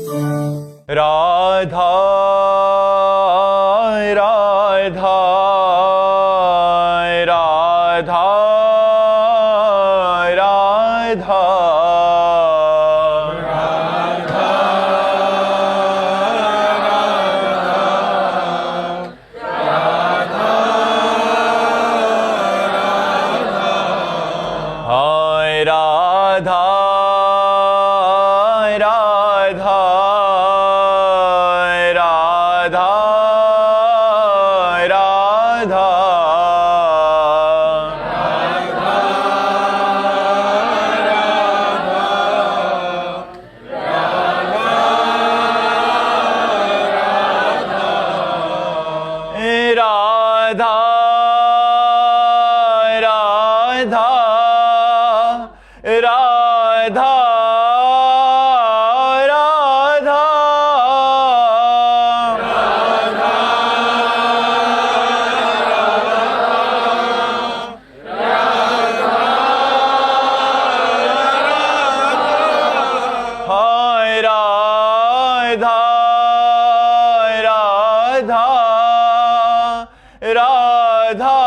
राधा राधा राधा राधा हाय राधा राधा राधा राधा राधा राधा राधा राधा हाय राधा राधा राधा राधा हाय राधा राधा राधा राधा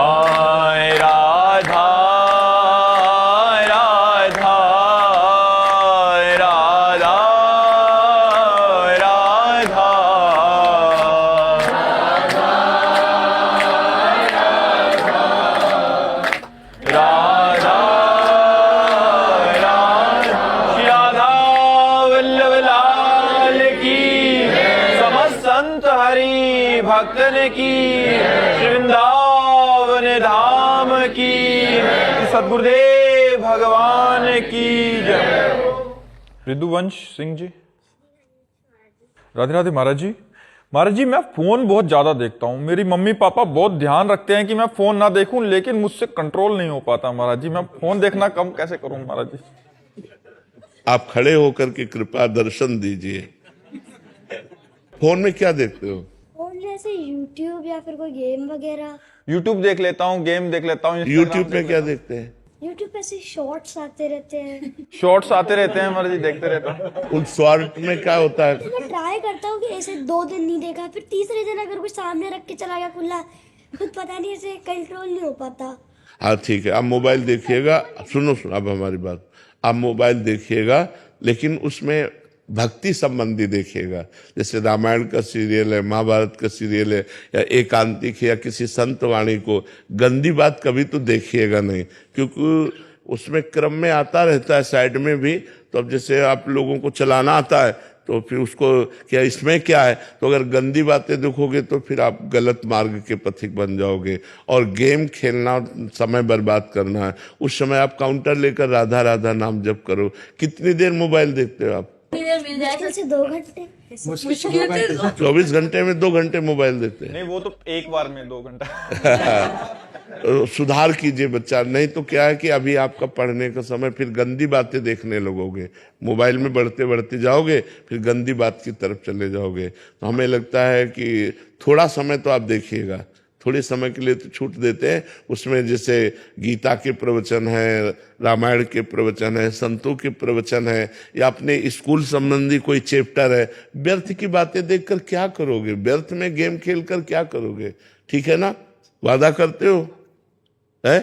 हाय राधा राधा राधा राधा राधा श्री राधा वल्लभ लाल की समस्त संत हरि भक्तन की श्री वृंदावन धाम की सद्गुरुदेव भगवान की जय। रिदुवंश सिंह जी। राधे राधे महाराज जी। महाराज जी मैं फोन बहुत ज्यादा देखता हूँ, मेरी मम्मी पापा बहुत ध्यान रखते हैं कि मैं फोन ना देखूं, लेकिन मुझसे कंट्रोल नहीं हो पाता महाराज जी। मैं फोन देखना कम कैसे करूं महाराज जी? आप खड़े होकर के कृपया दर्शन दीजिए। फोन में क्या देखते हो? फोन जैसे यूट्यूब या फिर कोई गेम वगैरह। यूट्यूब देख लेता हूँ, गेम देख लेता हूँ। यूट्यूब में क्या देखते हैं? यूट्यूब पे ऐसे शॉर्ट्स आते रहते हैं। शॉर्ट्स आते रहते हैं महाराज जी, देखते रहता हूँ। उन शॉर्ट में क्या होता है? मैं ट्राई करता हूँ कि ऐसे 2 दिन नहीं देखा, फिर तीसरे दिन अगर कुछ सामने रख के चला गया खुला, खुद पता नहीं ऐसे कंट्रोल नहीं हो पाता। हाँ ठीक है, आप मोबाइल देखिएगा। सुनो सुनो अब हमारी बात। आप मोबाइल देखिएगा लेकिन उसमें भक्ति संबंधी देखिएगा। जैसे रामायण का सीरियल है, महाभारत का सीरियल है, या एकांतिक है, या किसी संत वाणी को गंदी बात कभी तो देखिएगा नहीं, क्योंकि उसमें क्रम में आता रहता है साइड में भी। तो अब जैसे आप लोगों को चलाना आता है तो फिर उसको क्या इसमें क्या है, तो अगर गंदी बातें देखोगे तो फिर आप गलत मार्ग के पथिक बन जाओगे। और गेम खेलना समय बर्बाद करना है। उस समय आप काउंटर लेकर राधा राधा नाम जप करो। कितनी देर मोबाइल देखते हो आप? मुश्किल से 2 घंटे। 24 घंटे में 2 घंटे मोबाइल देखते हैं। नहीं वो तो एक बार में 2 घंटा। सुधार कीजिए बच्चा, नहीं तो क्या है कि अभी आपका पढ़ने का समय, फिर गंदी बातें देखने लगोगे। मोबाइल में बढ़ते बढ़ते जाओगे, फिर गंदी बात की तरफ चले जाओगे। तो हमें लगता है कि थोड़ा समय तो आप देखिएगा, थोड़े समय के लिए तो छूट देते हैं। उसमें जैसे गीता के प्रवचन है, रामायण के प्रवचन है, संतों के प्रवचन है, या अपने स्कूल संबंधी कोई चैप्टर है। व्यर्थ की बातें देखकर क्या करोगे? व्यर्थ में गेम खेलकर क्या करोगे? ठीक है ना? वादा करते हो? है?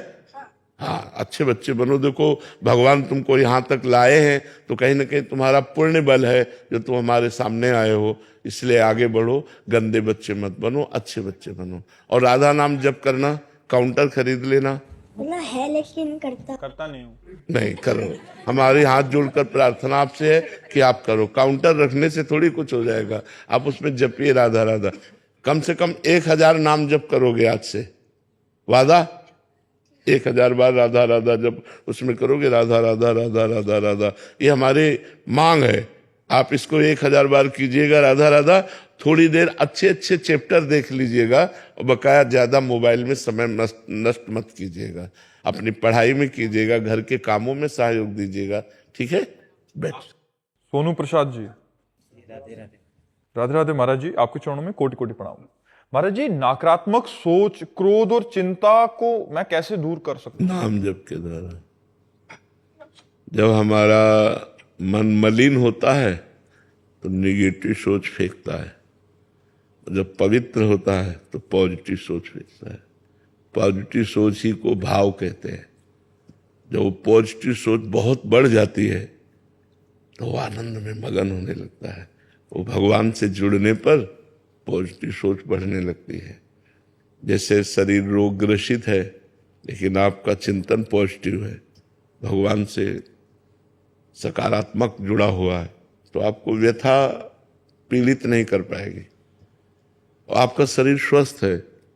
हाँ, अच्छे बच्चे बनो। देखो भगवान तुमको यहाँ तक लाए हैं तो कहीं ना कहीं तुम्हारा पुण्य बल है जो तुम हमारे सामने आए हो, इसलिए आगे बढ़ो। गंदे बच्चे मत बनो, अच्छे बच्चे बनो। और राधा नाम जप करना, काउंटर खरीद लेना। बोला है लेकिन करता नहीं हूँ। नहीं करो, हमारे हाथ जोड़कर प्रार्थना आपसे है कि आप करो। काउंटर रखने से थोड़ी कुछ हो जाएगा, आप उसमें जपिए राधा राधा। कम से कम 1000 नाम जप करोगे आज से। वादा? 1000 बार राधा राधा जब उसमें करोगे, राधा राधा राधा राधा राधा, ये हमारे मांग है। आप इसको 1000 बार कीजिएगा राधा राधा। थोड़ी देर अच्छे अच्छे चैप्टर देख लीजिएगा और बकाया ज्यादा मोबाइल में समय नष्ट मत कीजिएगा। अपनी पढ़ाई में कीजिएगा, घर के कामों में सहयोग दीजिएगा। ठीक है, बैठ। सोनू प्रसाद जी, राधे राधे महाराज जी, आपके चरणों में कोटि कोटि प्रणाम। महाराज जी, नकारात्मक सोच, क्रोध और चिंता को मैं कैसे दूर कर सकता हूँ? नाम जप के द्वारा। जब हमारा मन मलिन होता है तो निगेटिव सोच फेंकता है, जब पवित्र होता है तो पॉजिटिव सोच फेंकता है। पॉजिटिव सोच ही को भाव कहते हैं। जब वो पॉजिटिव सोच बहुत बढ़ जाती है तो वो आनंद में मगन होने लगता है। वो भगवान से जुड़ने पर पॉजिटिव सोच बढ़ने लगती है। जैसे शरीर रोग ग्रसित है लेकिन आपका चिंतन पॉजिटिव है, भगवान से सकारात्मक जुड़ा हुआ है, तो आपको व्यथा पीड़ित नहीं कर पाएगी। आपका शरीर स्वस्थ है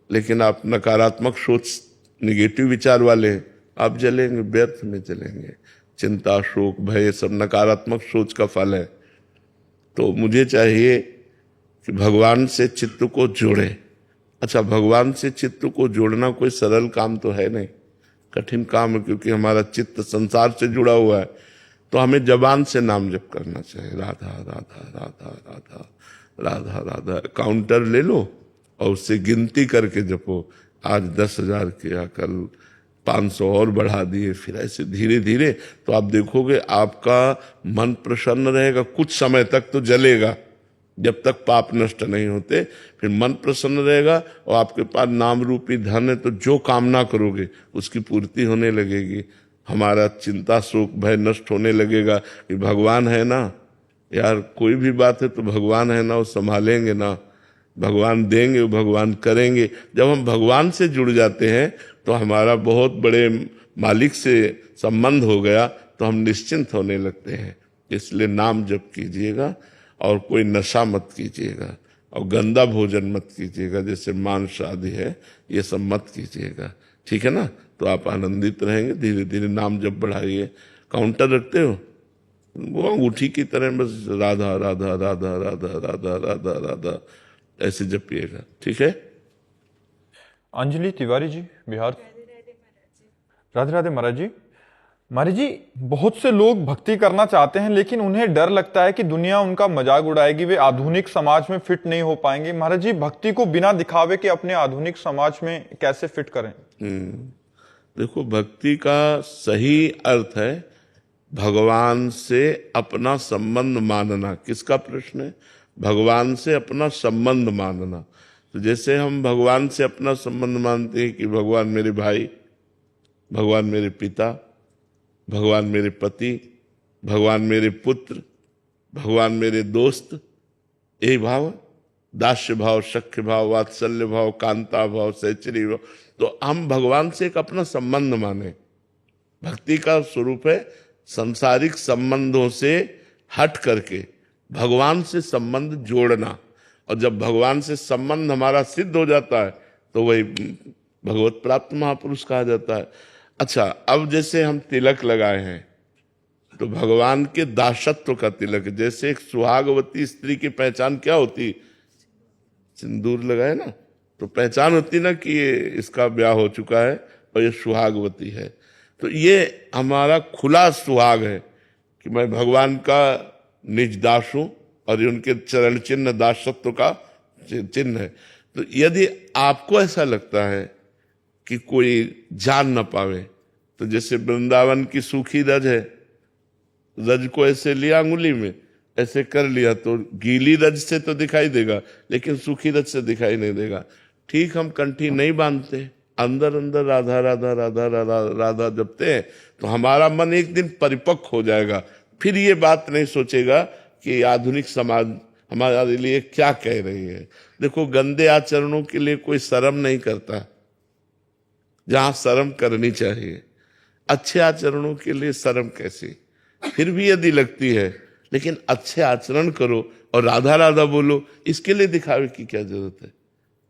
लेकिन आप नकारात्मक सोच, निगेटिव विचार वाले हैं, आप जलेंगे, व्यर्थ में जलेंगे। चिंता, शोक, भय सब नकारात्मक सोच का फल है। तो मुझे चाहिए कि भगवान से चित्त को जोड़े। अच्छा, भगवान से चित्त को जोड़ना कोई सरल काम तो है नहीं, कठिन काम है, क्योंकि हमारा चित्त संसार से जुड़ा हुआ है। तो हमें जबान से नाम जप करना चाहिए, राधा राधा राधा राधा राधा राधा। काउंटर ले लो और उससे गिनती करके जपो। आज 10,000 किया, कल 500 और बढ़ा दिए, फिर ऐसे धीरे धीरे तो आप देखोगे आपका मन प्रसन्न रहेगा। कुछ समय तक तो जलेगा, जब तक पाप नष्ट नहीं होते, फिर मन प्रसन्न रहेगा और आपके पास नाम रूपी धन है, तो जो कामना करोगे उसकी पूर्ति होने लगेगी। हमारा चिंता, शोक, भय नष्ट होने लगेगा कि भगवान है ना यार, कोई भी बात है तो भगवान है ना, वो संभालेंगे ना, भगवान देंगे, भगवान करेंगे। जब हम भगवान से जुड़ जाते हैं तो हमारा बहुत बड़े मालिक से संबंध हो गया, तो हम निश्चिंत होने लगते हैं। इसलिए नाम जप कीजिएगा और कोई नशा मत कीजिएगा और गंदा भोजन मत कीजिएगा, जैसे मांस आदि है, ये सब मत कीजिएगा। ठीक है ना? तो आप आनंदित रहेंगे। धीरे धीरे नाम जप बढ़ाइए। काउंटर रखते हो, वो अंगूठी की तरह बस राधा राधा राधा राधा राधा राधा राधा ऐसे जपिएगा। ठीक है? अंजलि तिवारी जी, बिहार। राधे राधे महाराज जी। महाराज जी, बहुत से लोग भक्ति करना चाहते हैं लेकिन उन्हें डर लगता है कि दुनिया उनका मजाक उड़ाएगी, वे आधुनिक समाज में फिट नहीं हो पाएंगे। महाराज जी, भक्ति को बिना दिखावे के अपने आधुनिक समाज में कैसे फिट करें? देखो, भक्ति का सही अर्थ है भगवान से अपना संबंध मानना। किसका प्रश्न है? भगवान से अपना संबंध मानना। तो जैसे हम भगवान से अपना संबंध मानते हैं कि भगवान मेरे भाई, भगवान मेरे पिता, भगवान मेरे पति, भगवान मेरे पुत्र, भगवान मेरे दोस्त, यही भाव, दास्य भाव, सख्य भाव, वात्सल्य भाव, कांता भाव, सहचरी भाव। तो हम भगवान से एक अपना संबंध माने। भक्ति का स्वरूप है संसारिक संबंधों से हट करके भगवान से संबंध जोड़ना। और जब भगवान से संबंध हमारा सिद्ध हो जाता है तो वही भगवत प्राप्त महापुरुष कहा जाता है। अच्छा, अब जैसे हम तिलक लगाए हैं तो भगवान के दासत्व का तिलक। जैसे एक सुहागवती स्त्री की पहचान क्या होती? सिंदूर लगाए ना, तो पहचान होती ना कि ये इसका ब्याह हो चुका है और ये सुहागवती है। तो ये हमारा खुला सुहाग है कि मैं भगवान का निज दास हूं और ये उनके चरण चिन्ह दासत्व का चिन्ह है। तो यदि आपको ऐसा लगता है कि कोई जान न पावे, तो जैसे वृंदावन की सूखी रज है, रज को ऐसे लिया अंगुली में, ऐसे कर लिया तो गीली रज से तो दिखाई देगा लेकिन सूखी रज से दिखाई नहीं देगा। ठीक, हम कंठी नहीं बांधते, अंदर अंदर राधा राधा राधा राधा राधा जपते हैं, तो हमारा मन एक दिन परिपक्व हो जाएगा। फिर ये बात नहीं सोचेगा कि आधुनिक समाज हमारे लिए क्या कह रही है। देखो, गंदे आचरणों के लिए कोई शर्म नहीं करता, जहां शर्म करनी चाहिए। अच्छे आचरणों के लिए शर्म कैसी? फिर भी यदि लगती है, लेकिन अच्छे आचरण करो और राधा राधा बोलो, इसके लिए दिखावे की क्या जरूरत है?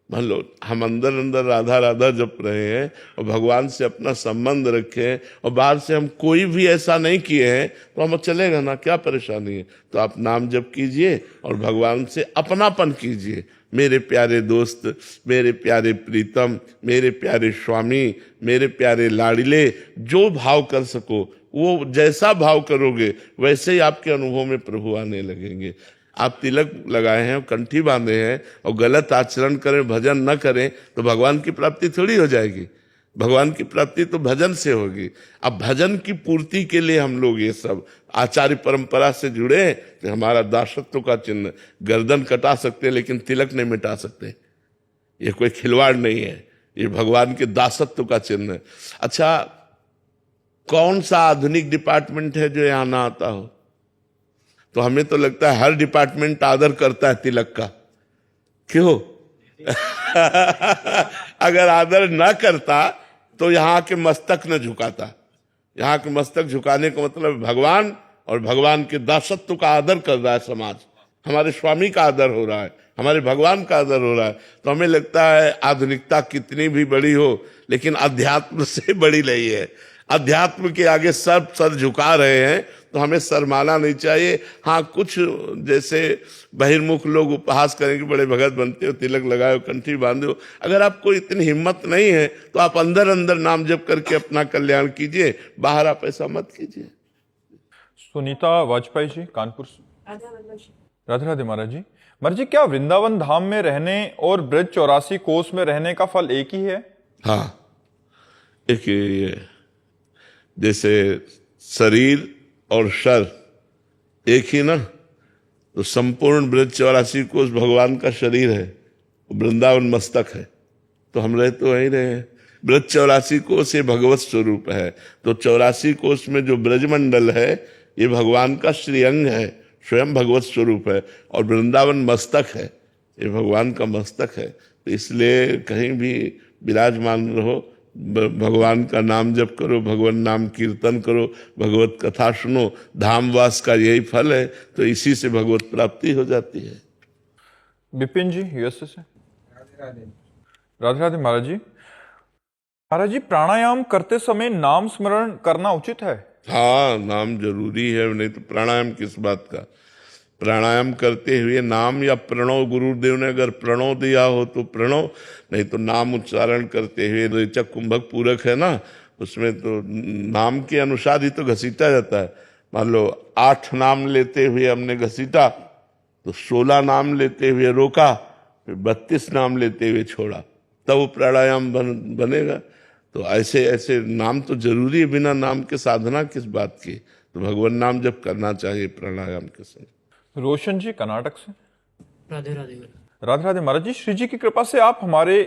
मान लो हम अंदर अंदर राधा राधा जप रहे हैं और भगवान से अपना संबंध रखें और बाहर से हम कोई भी ऐसा नहीं किए हैं तो हम चलेगा ना, क्या परेशानी है। तो आप नाम जप कीजिए और भगवान से अपनापन कीजिए। मेरे प्यारे दोस्त, मेरे प्यारे प्रीतम, मेरे प्यारे स्वामी, मेरे प्यारे लाड़िले, जो भाव कर सको वो जैसा भाव करोगे वैसे ही आपके अनुभव में प्रभु आने लगेंगे। आप तिलक लगाए हैं, कंठी बांधे हैं और गलत आचरण करें, भजन न करें तो भगवान की प्राप्ति थोड़ी हो जाएगी। भगवान की प्राप्ति तो भजन से होगी। अब भजन की पूर्ति के लिए हम लोग ये सब आचार्य परंपरा से जुड़े हैं कि हमारा दासत्व का चिन्ह, गर्दन कटा सकते हैं लेकिन तिलक नहीं मिटा सकते। ये कोई खिलवाड़ नहीं है, ये भगवान के दासत्व का चिन्ह है। अच्छा, कौन सा आधुनिक डिपार्टमेंट है जो यहाँ ना आता हो? तो हमें तो लगता है हर डिपार्टमेंट आदर करता है तिलक का, क्यों? अगर आदर ना करता तो यहाँ के मस्तक न झुकाता। यहाँ के मस्तक झुकाने का मतलब भगवान और भगवान के दासत्व का आदर कर रहा है समाज। हमारे स्वामी का आदर हो रहा है, हमारे भगवान का आदर हो रहा है। तो हमें लगता है आधुनिकता कितनी भी बड़ी हो लेकिन अध्यात्म से बड़ी नहीं है। अध्यात्म के आगे सब सर झुका रहे हैं तो हमें शर्माना नहीं चाहिए। हाँ, कुछ जैसे बहिर्मुख लोग उपहास करेंगे, बड़े भगत बनते हो, तिलक लगाए हो, कंठी बांधे हो। अगर आपको इतनी हिम्मत नहीं है तो आप अंदर अंदर नाम जप करके अपना कल्याण कीजिए, बाहर आप ऐसा मत कीजिए। सुनीता वाजपेयी जी, कानपुर से। राधे राधे महाराज जी। महाराज जी, क्या वृंदावन धाम में रहने और ब्रज 84 कोस में रहने का फल एक ही है? हाँ, एक ही है। जैसे शरीर और शर एक ही ना, तो संपूर्ण ब्रज 84 कोस भगवान का शरीर है, वृंदावन मस्तक है। तो हम रहे तो वहीं रहे हैं। ब्रज 84 कोस ये भगवत स्वरूप है। तो 84 कोस में जो ब्रजमंडल है ये भगवान का श्रीअंग है, स्वयं भगवत स्वरूप है। और वृंदावन मस्तक है, ये भगवान का मस्तक है। तो इसलिए कहीं भी विराजमान रहो, भगवान का नाम जप करो, भगवान नाम कीर्तन करो, भगवत कथा सुनो। धामवास का यही फल है, तो इसी से भगवत प्राप्ति हो जाती है। विपिन जी, यूएसए से। राधे राधे महाराज जी। महाराज जी, प्राणायाम करते समय नाम स्मरण करना उचित है? हाँ, नाम जरूरी है, नहीं तो प्राणायाम किस बात का। प्राणायाम करते हुए नाम या प्रणव, गुरुदेव ने अगर प्रणव दिया हो तो प्रणव, नहीं तो नाम उच्चारण करते हुए। रेचक कुंभक पूरक है ना, उसमें तो नाम के अनुसार ही तो घसीटा जाता है। मान लो 8 नाम लेते हुए हमने घसीटा तो 16 नाम लेते हुए रोका, फिर 32 नाम लेते हुए छोड़ा, तब वो प्राणायाम बनेगा। तो ऐसे ऐसे नाम तो जरूरी है, बिना नाम के साधना किस बात की। तो भगवान नाम जब करना चाहिए प्राणायाम के समय। रोशन जी, कर्नाटक से। राधे राधे। राधे राधे महाराज जी। श्री जी की कृपा से आप हमारे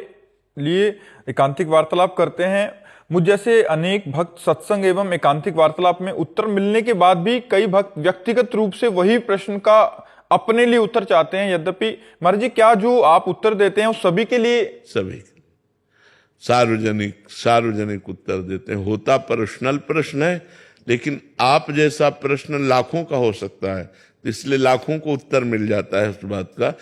लिए एकांतिक वार्तालाप करते हैं। मुझ जैसे अनेक भक्त सत्संग एवं एकांतिक वार्तालाप में उत्तर मिलने के बाद भी कई भक्त व्यक्तिगत रूप से वही प्रश्न का अपने लिए उत्तर चाहते हैं। यद्यपि महाराज जी, क्या जो आप उत्तर देते हैं वो सभी के लिए? सभी सार्वजनिक उत्तर देते हैं। होता पर्सनल प्रश्न है, लेकिन आप जैसा प्रश्न लाखों का हो सकता है, इसलिए लाखों को उत्तर मिल जाता है उस बात का।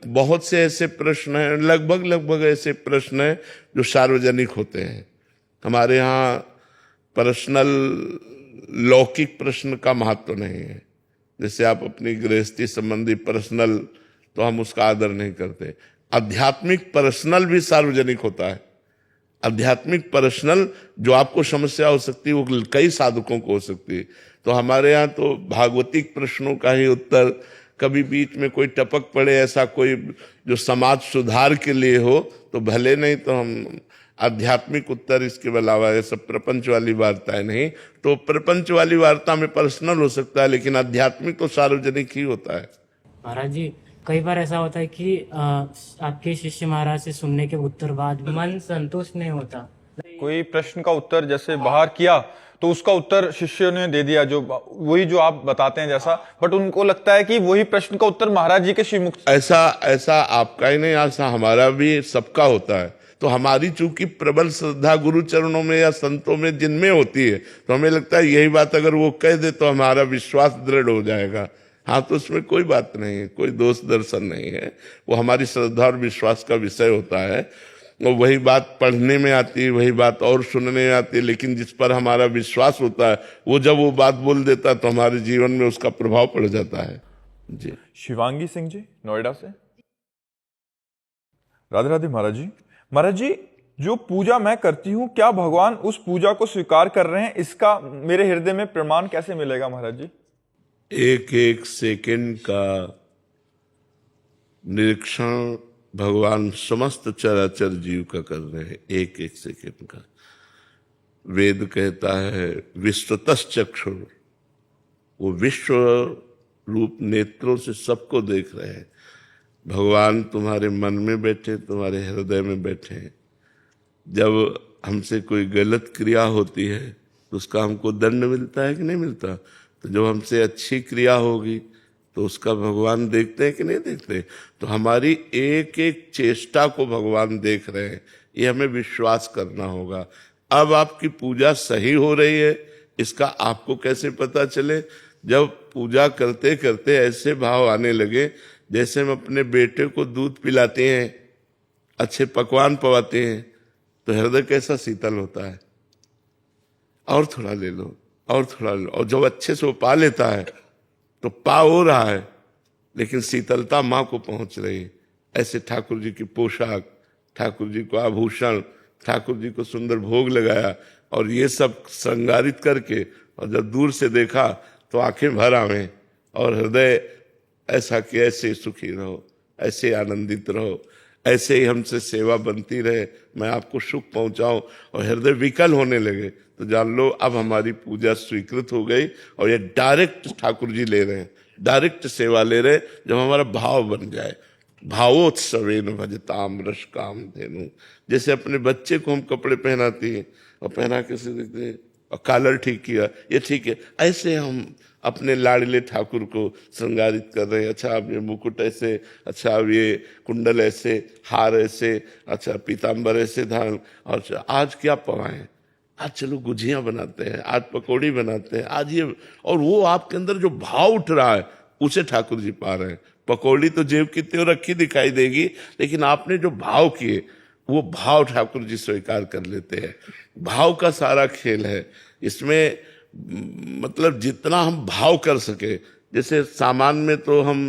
बहुत से ऐसे प्रश्न हैं, लगभग ऐसे प्रश्न हैं जो सार्वजनिक होते हैं। हमारे यहाँ पर्सनल लौकिक प्रश्न का महत्व नहीं है। जैसे आप अपनी गृहस्थी संबंधी पर्सनल, तो हम उसका आदर नहीं करते। आध्यात्मिक पर्सनल भी सार्वजनिक होता है। आध्यात्मिक पर्सनल जो आपको समस्या हो सकती है वो कई साधकों को हो सकती है। तो हमारे यहाँ तो भागवतिक प्रश्नों का ही उत्तर, कभी बीच में कोई टपक पड़े ऐसा कोई जो समाज सुधार के लिए हो तो भले, नहीं तो हम आध्यात्मिक उत्तर इसके अलावा ये सब प्रपंच वाली वार्ताएं नहीं। तो प्रपंच वाली वार्ता में पर्सनल हो सकता है, लेकिन आध्यात्मिक तो सार्वजनिक ही होता है। महाराज जी, कई बार ऐसा होता है कि आपके शिष्य महाराज से सुनने के उत्तर बाद मन संतुष्ट नहीं होता। कोई प्रश्न का उत्तर जैसे बाहर किया तो उसका उत्तर शिष्य ने दे दिया, जो वही जो आप बताते हैं जैसा, बट उनको लगता है कि वही प्रश्न का उत्तर महाराज जी के श्रीमुख। ऐसा आपका ही नहीं, ऐसा हमारा भी सबका होता है। तो हमारी चूंकि प्रबल श्रद्धा गुरु चरणों में या संतों में जिनमें होती है, तो हमें लगता है यही बात अगर वो कह दे तो हमारा विश्वास दृढ़ हो जाएगा। हाँ, तो उसमें कोई बात नहीं है, कोई दोष दर्शन नहीं है। वो हमारी श्रद्धा और विश्वास का विषय होता है। और वही बात पढ़ने में आती है, वही बात और सुनने में आती है, लेकिन जिस पर हमारा विश्वास होता है वो जब वो बात बोल देता है तो हमारे जीवन में उसका प्रभाव पड़ जाता है। जी। शिवांगी सिंह जी, नोएडा से। राधे राधे महाराज जी। महाराज जी, जो पूजा मैं करती हूँ, क्या भगवान उस पूजा को स्वीकार कर रहे हैं? इसका मेरे हृदय में प्रमाण कैसे मिलेगा महाराज जी? एक एक सेकंड का निरीक्षण भगवान समस्त चराचर जीव का कर रहे हैं, एक एक सेकंड का। वेद कहता है विश्वतश्चक्षुर, वो विश्व रूप नेत्रों से सबको देख रहे हैं। भगवान तुम्हारे मन में बैठे, तुम्हारे हृदय में बैठे हैं। जब हमसे कोई गलत क्रिया होती है तो उसका हमको दंड मिलता है कि नहीं मिलता? तो जब हमसे अच्छी क्रिया होगी तो उसका भगवान देखते हैं कि नहीं देखते? तो हमारी एक एक चेष्टा को भगवान देख रहे हैं, ये हमें विश्वास करना होगा। अब आपकी पूजा सही हो रही है, इसका आपको कैसे पता चले? जब पूजा करते करते ऐसे भाव आने लगे जैसे हम अपने बेटे को दूध पिलाते हैं, अच्छे पकवान पवाते हैं, तो हृदय कैसा शीतल होता है। और थोड़ा ले लो, और थोड़ा ले लो, और जब अच्छे से वो पा लेता है तो पा हो रहा है लेकिन शीतलता माँ को पहुंच रही है। ऐसे ठाकुर जी की पोशाक, ठाकुर जी को आभूषण, ठाकुर जी को सुंदर भोग लगाया और ये सब श्रृंगारित करके, और जब दूर से देखा तो आंखें भर आवे और हृदय ऐसा कि ऐसे सुखी रहो, ऐसे आनंदित रहो, ऐसे ही हमसे सेवा बनती रहे, मैं आपको सुख पहुंचाऊं, और हृदय विकल होने लगे तो जान लो अब हमारी पूजा स्वीकृत हो गई। और ये डायरेक्ट ठाकुर जी ले रहे हैं, डायरेक्ट सेवा ले रहे हैं। जब हमारा भाव बन जाए, भावोत्सवेन भजताम रस काम धेनु, जैसे अपने बच्चे को हम कपड़े पहनाते हैं और पहना के से देखते हैं और कॉलर ठीक किया, ये ठीक है, ऐसे हम अपने लाडले ठाकुर को श्रृंगारित कर रहे हैं। अच्छा अब ये मुकुट ऐसे, अच्छा अब ये कुंडल ऐसे, हार ऐसे, अच्छा पीताम्बर ऐसे धारण, और आज क्या पवाएं, आज चलो गुजियां बनाते हैं, आज पकौड़ी बनाते हैं, आज ये, और वो आपके अंदर जो भाव उठ रहा है उसे ठाकुर जी पा रहे हैं। पकौड़ी तो जेब की त्यों रखी दिखाई देगी, लेकिन आपने जो भाव किए वो भाव ठाकुर जी स्वीकार कर लेते हैं। भाव का सारा खेल है इसमें, मतलब जितना हम भाव कर सके। जैसे सामान में तो हम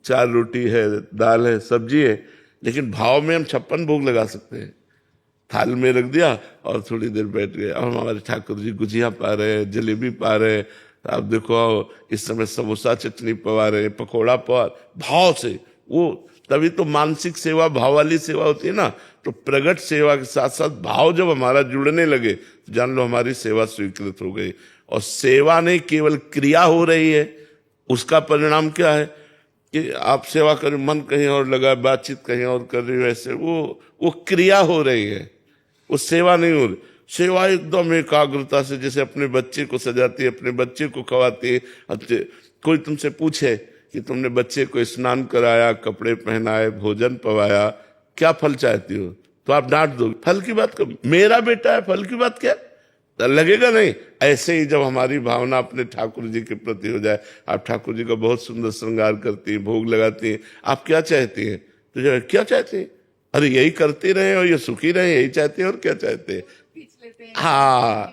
4 रोटी है, दाल है, सब्जी है, लेकिन भाव में हम 56 भोग लगा सकते हैं। थाल में रख दिया और थोड़ी देर बैठ गए, और हमारे ठाकुर जी गुजिया पा रहे हैं, जलेबी पा रहे हैं, आप देखो इस समय समोसा चटनी पवा रहे हैं, पकौड़ा पवा, भाव से। वो तभी तो मानसिक सेवा भाव वाली सेवा होती है ना। तो प्रगट सेवा के साथ साथ भाव जब हमारा जुड़ने लगे तो जान लो हमारी सेवा स्वीकृत हो गई। और सेवा नहीं केवल क्रिया हो रही है, उसका परिणाम क्या है कि आप सेवा कर, मन कहीं और लगा, बातचीत कहीं और कर रही हो, ऐसे वो क्रिया हो रही है, वो सेवा नहीं हो रही। सेवा एकदम एकाग्रता से, जैसे अपने बच्चे को सजाती है, अपने बच्चे को खवाती है। कोई तुमसे पूछे कि तुमने बच्चे को स्नान कराया, कपड़े पहनाए, भोजन पवाया, क्या फल चाहती हो, तो आप डांट दो, फल की बात कर, मेरा बेटा है, फल की बात क्या, तो लगेगा नहीं। ऐसे ही जब हमारी भावना अपने ठाकुर जी के प्रति हो जाए, आप ठाकुर जी का बहुत सुंदर श्रृंगार करती है, भोग लगाती है, आप क्या चाहती हैं? तो जो क्या चाहते हैं, अरे यही करते रहे और ये सुखी रहे, यही चाहते हैं, और क्या चाहते हैं? हाँ,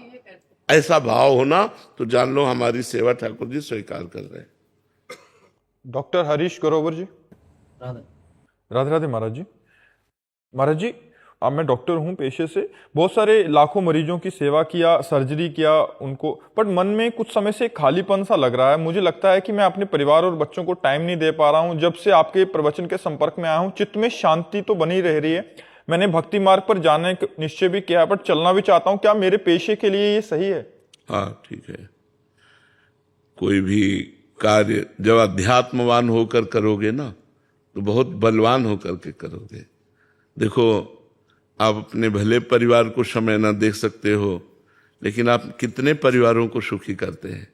ऐसा भाव होना तो जान लो हमारी सेवा ठाकुर जी स्वीकार कर रहे हैं। डॉक्टर हरीश ग्रोवर जी। राधे राधे महाराज जी। महाराज जी, अब मैं डॉक्टर हूँ पेशे से, बहुत सारे लाखों मरीजों की सेवा किया, सर्जरी किया उनको, पर मन में कुछ समय से खालीपन सा लग रहा है। मुझे लगता है कि मैं अपने परिवार और बच्चों को टाइम नहीं दे पा रहा हूँ। जब से आपके प्रवचन के संपर्क में आया हूँ, चित्त में शांति तो बनी रह रही है। मैंने भक्ति मार्ग पर जाने का निश्चय भी किया है, पर चलना भी चाहता हूँ। क्या मेरे पेशे के लिए ये सही है? हाँ ठीक है। कोई भी कार्य जब अध्यात्मवान होकर करोगे ना तो बहुत बलवान होकर के करोगे। देखो, आप अपने भले परिवार को समय ना देख सकते हो, लेकिन आप कितने परिवारों को सुखी करते हैं।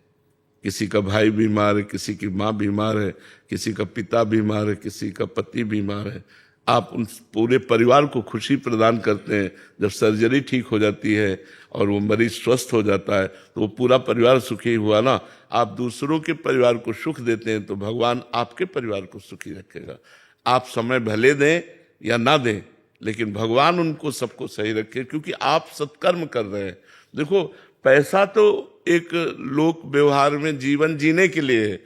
किसी का भाई बीमार है, किसी की माँ बीमार है, किसी का पिता बीमार है, किसी का पति बीमार है, आप उन पूरे परिवार को खुशी प्रदान करते हैं। जब सर्जरी ठीक हो जाती है और वो मरीज स्वस्थ हो जाता है तो वो पूरा परिवार सुखी हुआ ना। आप दूसरों के परिवार को सुख देते हैं तो भगवान आपके परिवार को सुखी रखेगा। आप समय भले दें या ना दें, लेकिन भगवान उनको सबको सही रखे, क्योंकि आप सत्कर्म कर रहे हैं। देखो, पैसा तो एक लोक व्यवहार में जीवन जीने के लिए है,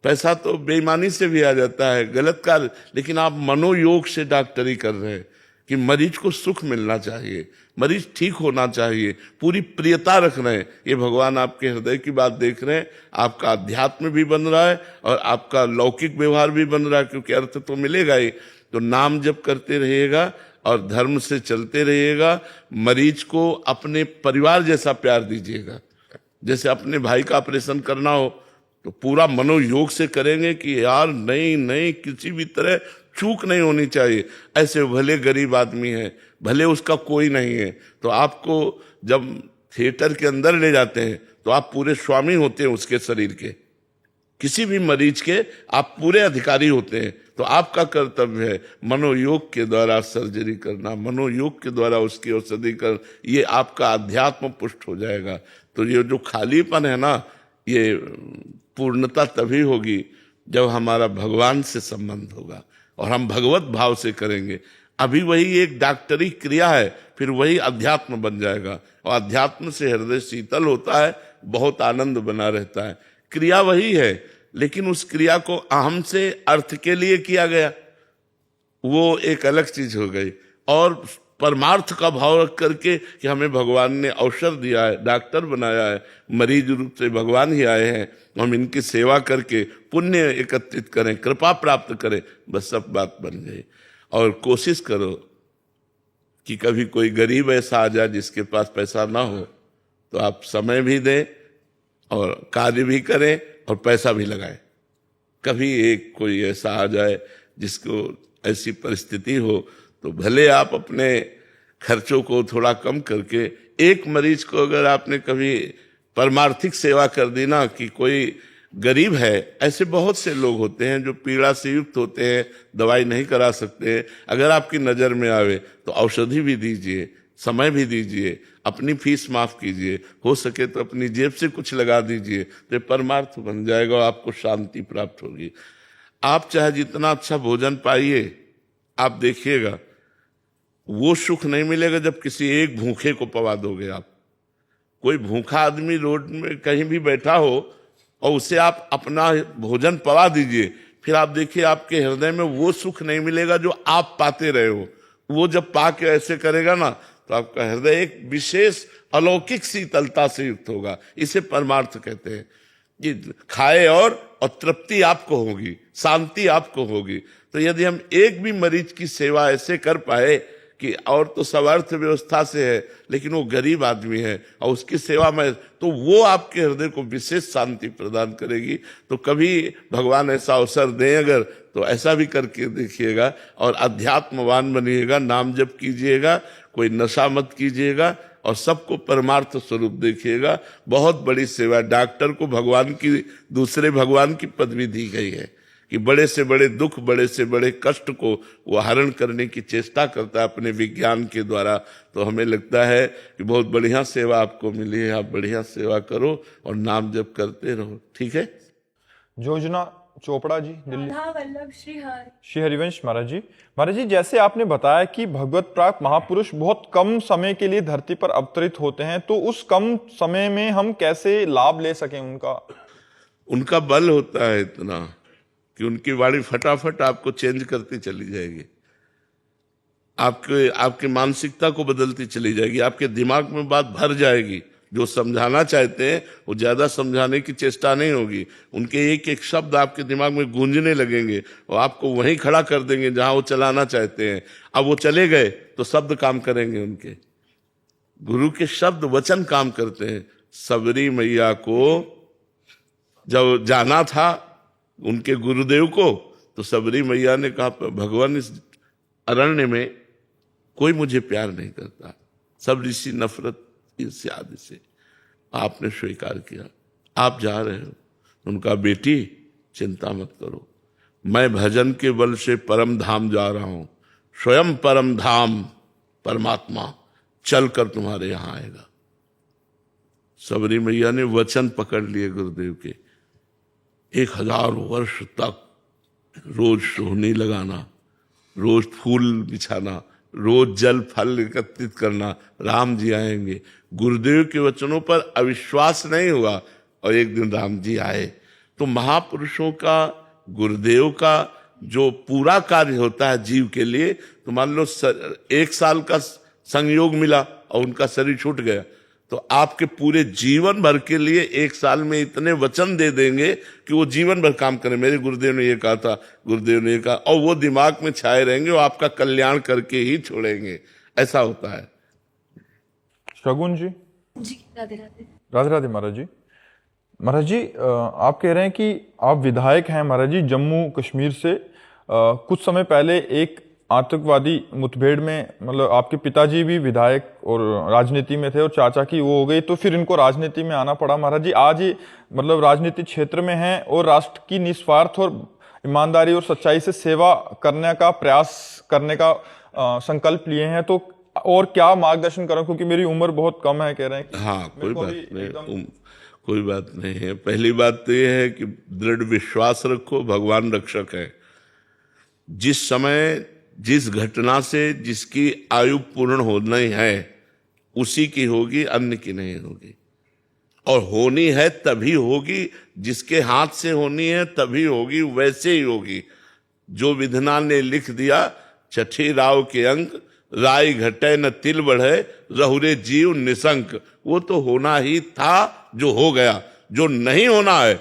पैसा तो बेईमानी से भी आ जाता है, गलत कार्य, लेकिन आप मनोयोग से डॉक्टरी कर रहे हैं कि मरीज को सुख मिलना चाहिए, मरीज ठीक होना चाहिए, पूरी प्रियता रख रहे हैं। ये भगवान आपके हृदय की बात देख रहे हैं। आपका अध्यात्म भी बन रहा है और आपका लौकिक व्यवहार भी बन रहा है, क्योंकि अर्थ तो मिलेगा ही। तो नाम जप करते रहिएगा और धर्म से चलते रहिएगा। मरीज को अपने परिवार जैसा प्यार दीजिएगा। जैसे अपने भाई का ऑपरेशन करना हो तो पूरा मनोयोग से करेंगे कि यार नहीं, किसी भी तरह चूक नहीं होनी चाहिए। ऐसे भले गरीब आदमी है, भले उसका कोई नहीं है, तो आपको जब थिएटर के अंदर ले जाते हैं तो आप पूरे स्वामी होते हैं उसके शरीर के, किसी भी मरीज के आप पूरे अधिकारी होते हैं। तो आपका कर्तव्य है मनोयोग के द्वारा सर्जरी करना, मनोयोग के द्वारा उसकी औषधि कर, ये आपका अध्यात्म पुष्ट हो जाएगा। तो ये जो खालीपन है ना, ये पूर्णता तभी होगी जब हमारा भगवान से संबंध होगा और हम भगवत भाव से करेंगे। अभी वही एक डॉक्टरी क्रिया है, फिर वही अध्यात्म बन जाएगा और अध्यात्म से हृदय शीतल होता है, बहुत आनंद बना रहता है। क्रिया वही है, लेकिन उस क्रिया को अहम से अर्थ के लिए किया गया, वो एक अलग चीज हो गई। और परमार्थ का भाव रख करके कि हमें भगवान ने अवसर दिया है, डॉक्टर बनाया है, मरीज रूप से भगवान ही आए हैं, हम इनकी सेवा करके पुण्य एकत्रित करें, कृपा प्राप्त करें, बस सब बात बन गई। और कोशिश करो कि कभी कोई गरीब ऐसा आ जाए जिसके पास पैसा ना हो, तो आप समय भी दें और कार्य भी करें और पैसा भी लगाएं। कभी एक कोई ऐसा आ जाए जिसको ऐसी परिस्थिति हो, तो भले आप अपने खर्चों को थोड़ा कम करके एक मरीज को अगर आपने कभी परमार्थिक सेवा कर दी ना, कि कोई गरीब है, ऐसे बहुत से लोग होते हैं जो पीड़ा से युक्त होते हैं, दवाई नहीं करा सकते हैं, अगर आपकी नज़र में आवे तो औषधि भी दीजिए, समय भी दीजिए, अपनी फीस माफ कीजिए, हो सके तो अपनी जेब से कुछ लगा दीजिए, तो परमार्थ बन जाएगा और आपको शांति प्राप्त होगी। आप चाहे जितना अच्छा भोजन पाइए, आप देखिएगा वो सुख नहीं मिलेगा जब किसी एक भूखे को पवा दोगे। आप कोई भूखा आदमी रोड में कहीं भी बैठा हो और उसे आप अपना भोजन पवा दीजिए, फिर आप देखिए आपके हृदय में वो सुख नहीं मिलेगा जो आप पाते रहे हो। वो जब पा के ऐसे करेगा ना, तो आपका हृदय एक विशेष अलौकिक शीतलता से युक्त होगा। इसे परमार्थ कहते हैं। ये खाए और तृप्ति आपको होगी, शांति आपको होगी। तो यदि हम एक भी मरीज की सेवा ऐसे कर पाए कि और तो सब अर्थ व्यवस्था से है, लेकिन वो गरीब आदमी है और उसकी सेवा में, तो वो आपके हृदय को विशेष शांति प्रदान करेगी। तो कभी भगवान ऐसा अवसर दें अगर, तो ऐसा भी करके देखिएगा और अध्यात्मवान बनिएगा। नाम जप कीजिएगा, कोई नशा मत कीजिएगा और सबको परमार्थ स्वरूप देखिएगा। बहुत बड़ी सेवा, डॉक्टर को भगवान की, दूसरे भगवान की पदवी दी गई है कि बड़े से बड़े दुख, बड़े से बड़े कष्ट को वो हरण करने की चेष्टा करता है अपने विज्ञान के द्वारा। तो हमें लगता है कि बहुत बढ़िया सेवा आपको मिली है, आप बढ़िया सेवा करो और नाम जप करते रहो। ठीक है। योजना चोपड़ा जी, दिल्ली। वल्लभ श्री हरिवंश महाराज जी। महाराज जी, जैसे आपने बताया कि भगवत प्राप्त महापुरुष बहुत कम समय के लिए धरती पर अवतरित होते हैं, तो उस कम समय में हम कैसे लाभ ले सकें उनका बल होता है इतना कि उनकी वाणी फटाफट आपको चेंज करती चली जाएगी, आपके मानसिकता को बदलती चली जाएगी, आपके दिमाग में बात भर जाएगी। जो समझाना चाहते हैं वो ज्यादा समझाने की चेष्टा नहीं होगी, उनके एक एक शब्द आपके दिमाग में गूंजने लगेंगे और आपको वहीं खड़ा कर देंगे जहां वो चलाना चाहते हैं। अब वो चले गए तो शब्द काम करेंगे, उनके गुरु के शब्द वचन काम करते हैं। सबरी मैया को जब जाना था उनके गुरुदेव को, तो सबरी मैया ने कहा, भगवान इस अरण्य में कोई मुझे प्यार नहीं करता, सब ऋषि नफरत इससे आदि से, आपने स्वीकार किया, आप जा रहे हो। उनका बेटी चिंता मत करो, मैं भजन के बल से परम धाम जा रहा हूं, स्वयं परम धाम परमात्मा चलकर तुम्हारे यहां आएगा। सबरी मैया ने वचन पकड़ लिए गुरुदेव के, 1000 वर्ष तक रोज सोहनी लगाना, रोज फूल बिछाना, रोज जल फल एकत्रित करना, राम जी आएंगे। गुरुदेव के वचनों पर अविश्वास नहीं हुआ और एक दिन राम जी आए। तो महापुरुषों का, गुरुदेव का जो पूरा कार्य होता है जीव के लिए, तो मान लो 1 साल का संयोग मिला और उनका शरीर छूट गया, तो आपके पूरे जीवन भर के लिए 1 साल में इतने वचन दे देंगे कि वो जीवन भर काम करें। मेरे गुरुदेव ने ये कहा था, गुरुदेव ने ये कहा, और वो दिमाग में छाए रहेंगे, वो आपका कल्याण करके ही छोड़ेंगे। ऐसा होता है। शगुन जी। जी राधे राधे। राधे राधे महाराज जी। महाराज जी, आप कह रहे हैं कि आप विधायक हैं महाराज जी जम्मू कश्मीर से। कुछ समय पहले एक आतंकवादी मुठभेड़ में, मतलब आपके पिताजी भी विधायक और राजनीति में थे और चाचा की वो हो गई, तो फिर इनको राजनीति में आना पड़ा। महाराज जी आज ये मतलब राजनीतिक क्षेत्र में हैं और राष्ट्र की निस्वार्थ और ईमानदारी और सच्चाई से सेवा करने का प्रयास करने का संकल्प लिए हैं, तो और क्या मार्गदर्शन करूं, क्योंकि मेरी उम्र बहुत कम है, कह रहे हैं। हाँ, कोई बात नहीं, कोई बात नहीं है। पहली बात तो यह है कि दृढ़ विश्वास रखो, भगवान रक्षक है। जिस समय जिस घटना से जिसकी आयु पूर्ण होनी है उसी की होगी, अन्य की नहीं होगी। और होनी है तभी होगी, जिसके हाथ से होनी है तभी होगी, वैसे ही होगी। जो विधना ने लिख दिया, छठी राव के अंक, राय घटे न तिल बढ़े, रहुरे जीव निशंक, वो तो होना ही था जो हो गया। जो नहीं होना है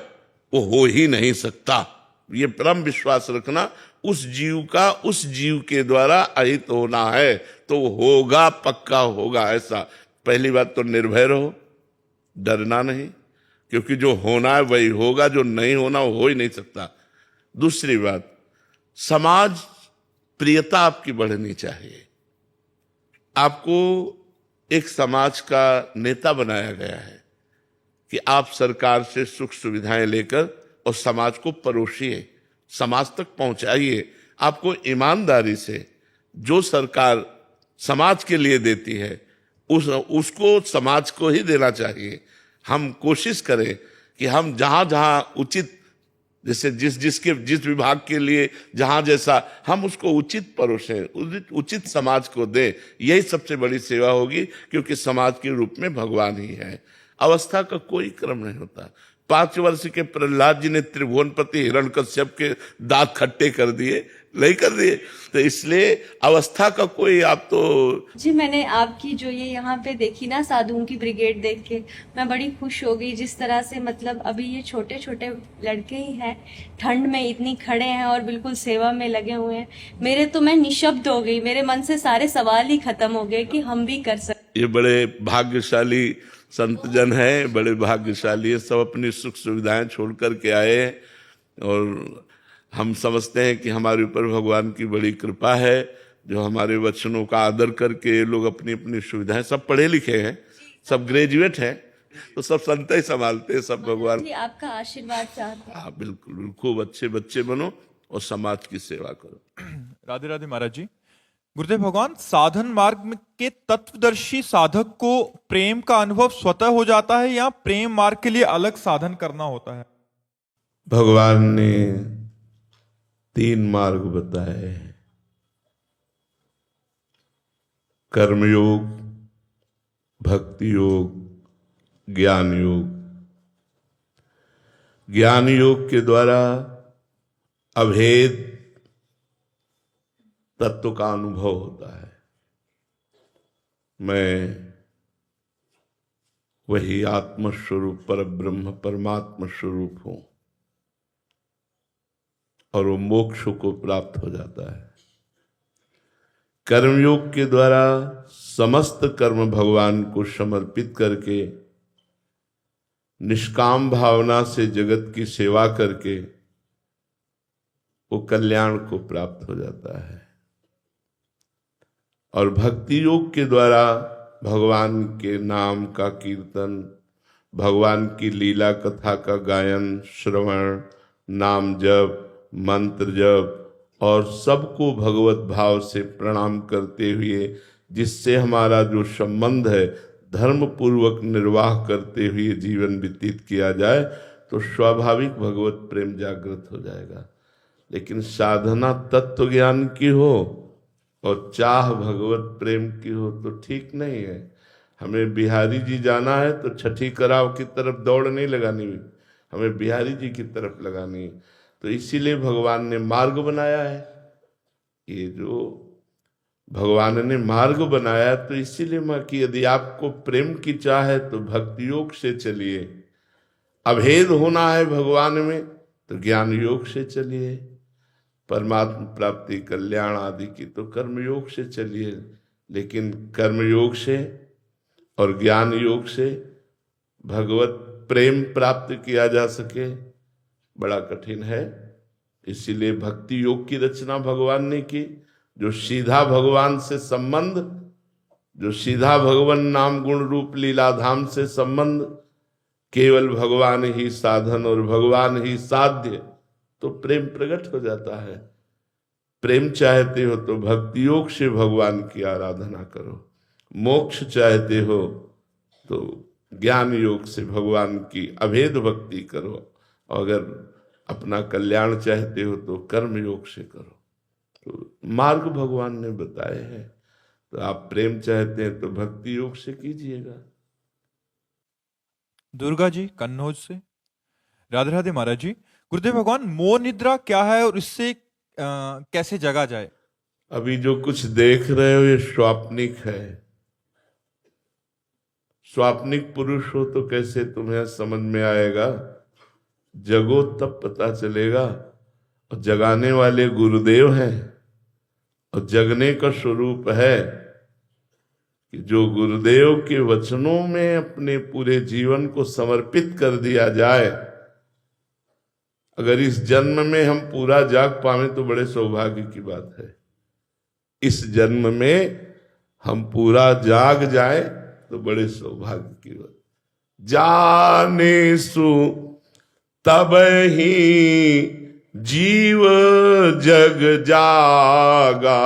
वो हो ही नहीं सकता। ये परम विश्वास रखना, उस जीव का उस जीव के द्वारा अहित होना है तो होगा, पक्का होगा। ऐसा पहली बात तो निर्भय रहो, डरना नहीं, क्योंकि जो होना है वही होगा, जो नहीं होना वो हो ही नहीं सकता। दूसरी बात, समाज प्रियता आपकी बढ़नी चाहिए। आपको एक समाज का नेता बनाया गया है कि आप सरकार से सुख सुविधाएं लेकर और समाज को परोसिए, समाज तक पहुंचाइए। आपको ईमानदारी से जो सरकार समाज के लिए देती है उसको समाज को ही देना चाहिए। हम कोशिश करें कि हम जहां जहां उचित, जैसे जिस विभाग के लिए जहां जैसा, हम उसको उचित परोसें, उचित समाज को दें। यही सबसे बड़ी सेवा होगी, क्योंकि समाज के रूप में भगवान ही है। अवस्था का कोई क्रम नहीं होता। 5 वर्ष के प्रहलाद जी ने त्रिभुवनपति हिरण्यकश्यप के दांत खट्टे कर दिए, नहीं कर दिए। तो इसलिए अवस्था का कोई, आप तो जी मैंने आपकी जो ये यहाँ पे देखी ना साधुओं की ब्रिगेड देख के मैं बड़ी खुश हो गई। जिस तरह से मतलब अभी ये छोटे छोटे लड़के ही हैं, ठंड में इतनी खड़े हैं और बिल्कुल सेवा में लगे हुए हैं। मैं निशब्द हो गई, मेरे मन से सारे सवाल ही खत्म हो गए कि हम भी कर सकते। ये बड़े भाग्यशाली संत जन है, बड़े भाग्यशाली है। सब अपनी सुख सुविधाएं छोड़ करके आए हैं और हम समझते हैं कि हमारे ऊपर भगवान की बड़ी कृपा है, जो हमारे वचनों का आदर करके ये लोग अपनी अपनी सुविधाएं, सब पढ़े लिखे हैं, सब ग्रेजुएट हैं, तो सब संत ही संभालते हैं, सब भगवान जी आपका आशीर्वाद चाहते हैं। हाँ बिल्कुल, खूब अच्छे बच्चे बनो और समाज की सेवा करो। राधे राधे महाराज जी। गुरुदेव भगवान, साधन मार्ग के तत्वदर्शी साधक को प्रेम का अनुभव स्वतः हो जाता है या प्रेम मार्ग के लिए अलग साधन करना होता है? भगवान ने 3 मार्ग बताए हैं, कर्मयोग, भक्ति योग, ज्ञान योग। ज्ञान योग के द्वारा अभेद तत्व का अनुभव होता है। मैं वही आत्मस्वरूप पर ब्रह्म परमात्मा स्वरूप हूं और वो मोक्ष को प्राप्त हो जाता है। कर्मयोग के द्वारा समस्त कर्म भगवान को समर्पित करके निष्काम भावना से जगत की सेवा करके वो कल्याण को प्राप्त हो जाता है। और भक्ति योग के द्वारा भगवान के नाम का कीर्तन, भगवान की लीला कथा का गायन, श्रवण, नाम जप, मंत्र जप, और सबको भगवत भाव से प्रणाम करते हुए, जिससे हमारा जो संबंध है धर्म पूर्वक निर्वाह करते हुए जीवन व्यतीत किया जाए, तो स्वाभाविक भगवत प्रेम जागृत हो जाएगा। लेकिन साधना तत्व ज्ञान की हो और चाह भगवत प्रेम की हो तो ठीक नहीं है। हमें बिहारी जी जाना है तो छठी कराव की तरफ दौड़ नहीं लगानी, हमें बिहारी जी की तरफ लगानी। तो इसीलिए भगवान ने मार्ग बनाया है। ये जो भगवान ने मार्ग बनाया तो इसीलिए मैं कि यदि आपको प्रेम की चाह है तो भक्ति योग से चलिए, अभेद होना है भगवान में तो ज्ञान योग से चलिए, परमात्मा प्राप्ति कल्याण आदि की तो कर्म योग से चलिए। लेकिन कर्म योग से और ज्ञान योग से भगवत प्रेम प्राप्त किया जा सके बड़ा कठिन है। इसीलिए भक्ति योग की रचना भगवान ने की, जो सीधा भगवान से संबंध, जो सीधा भगवान नाम गुण रूप लीला धाम से संबंध, केवल भगवान ही साधन और भगवान ही साध्य, तो प्रेम प्रकट हो जाता है। प्रेम चाहते हो तो भक्ति योग से भगवान की आराधना करो, मोक्ष चाहते हो तो ज्ञान योग से भगवान की अभेद भक्ति करो, अगर अपना कल्याण चाहते हो तो कर्म योग से करो। तो मार्ग भगवान ने बताए हैं। तो आप प्रेम चाहते हैं तो भक्ति योग से कीजिएगा। दुर्गा जी कन्नौज से। राधे राधे महाराज जी। गुरुदेव भगवान, मोह निद्रा क्या है और इससे कैसे जगा जाए? अभी जो कुछ देख रहे हो ये स्वाप्निक है। स्वाप्निक पुरुष हो तो कैसे तुम्हें समझ में आएगा? जगो तब पता चलेगा। और जगाने वाले गुरुदेव हैं, और जगने का स्वरूप है कि जो गुरुदेव के वचनों में अपने पूरे जीवन को समर्पित कर दिया जाए, अगर इस जन्म में हम पूरा जाग पावे तो बड़े सौभाग्य की बात है। इस जन्म में हम पूरा जाग जाए तो बड़े सौभाग्य की बात। जाने सु तब ही जीव जग जागा,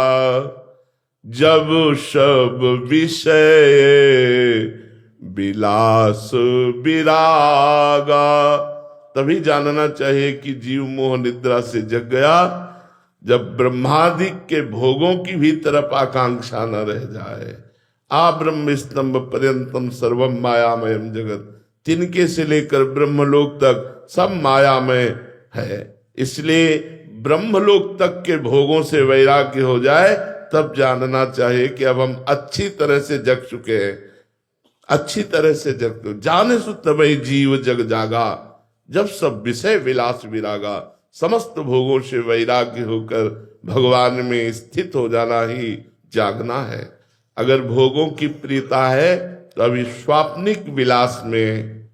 जब सब विषय विलास विरागा। तभी जानना चाहिए कि जीव मोह निद्रा से जग गया जब ब्रह्मादिक के भोगों की भी तरफ आकांक्षा न रह जाए। आ ब्रह्म स्तंभ पर्यंतम सर्वम मायामयम जगत। तिनके से लेकर ब्रह्मलोक तक सब मायामय है। इसलिए ब्रह्मलोक तक के भोगों से वैराग्य हो जाए तब जानना चाहिए कि अब हम अच्छी तरह से जग चुके हैं, अच्छी तरह से जग। जाने सु तबई जीव जग जागा, जब सब विषय विलास विरागा। समस्त भोगों से वैराग्य होकर भगवान में स्थित हो जाना ही जागना है। अगर भोगों की प्रियता है तो अभी स्वाप्निक विलास में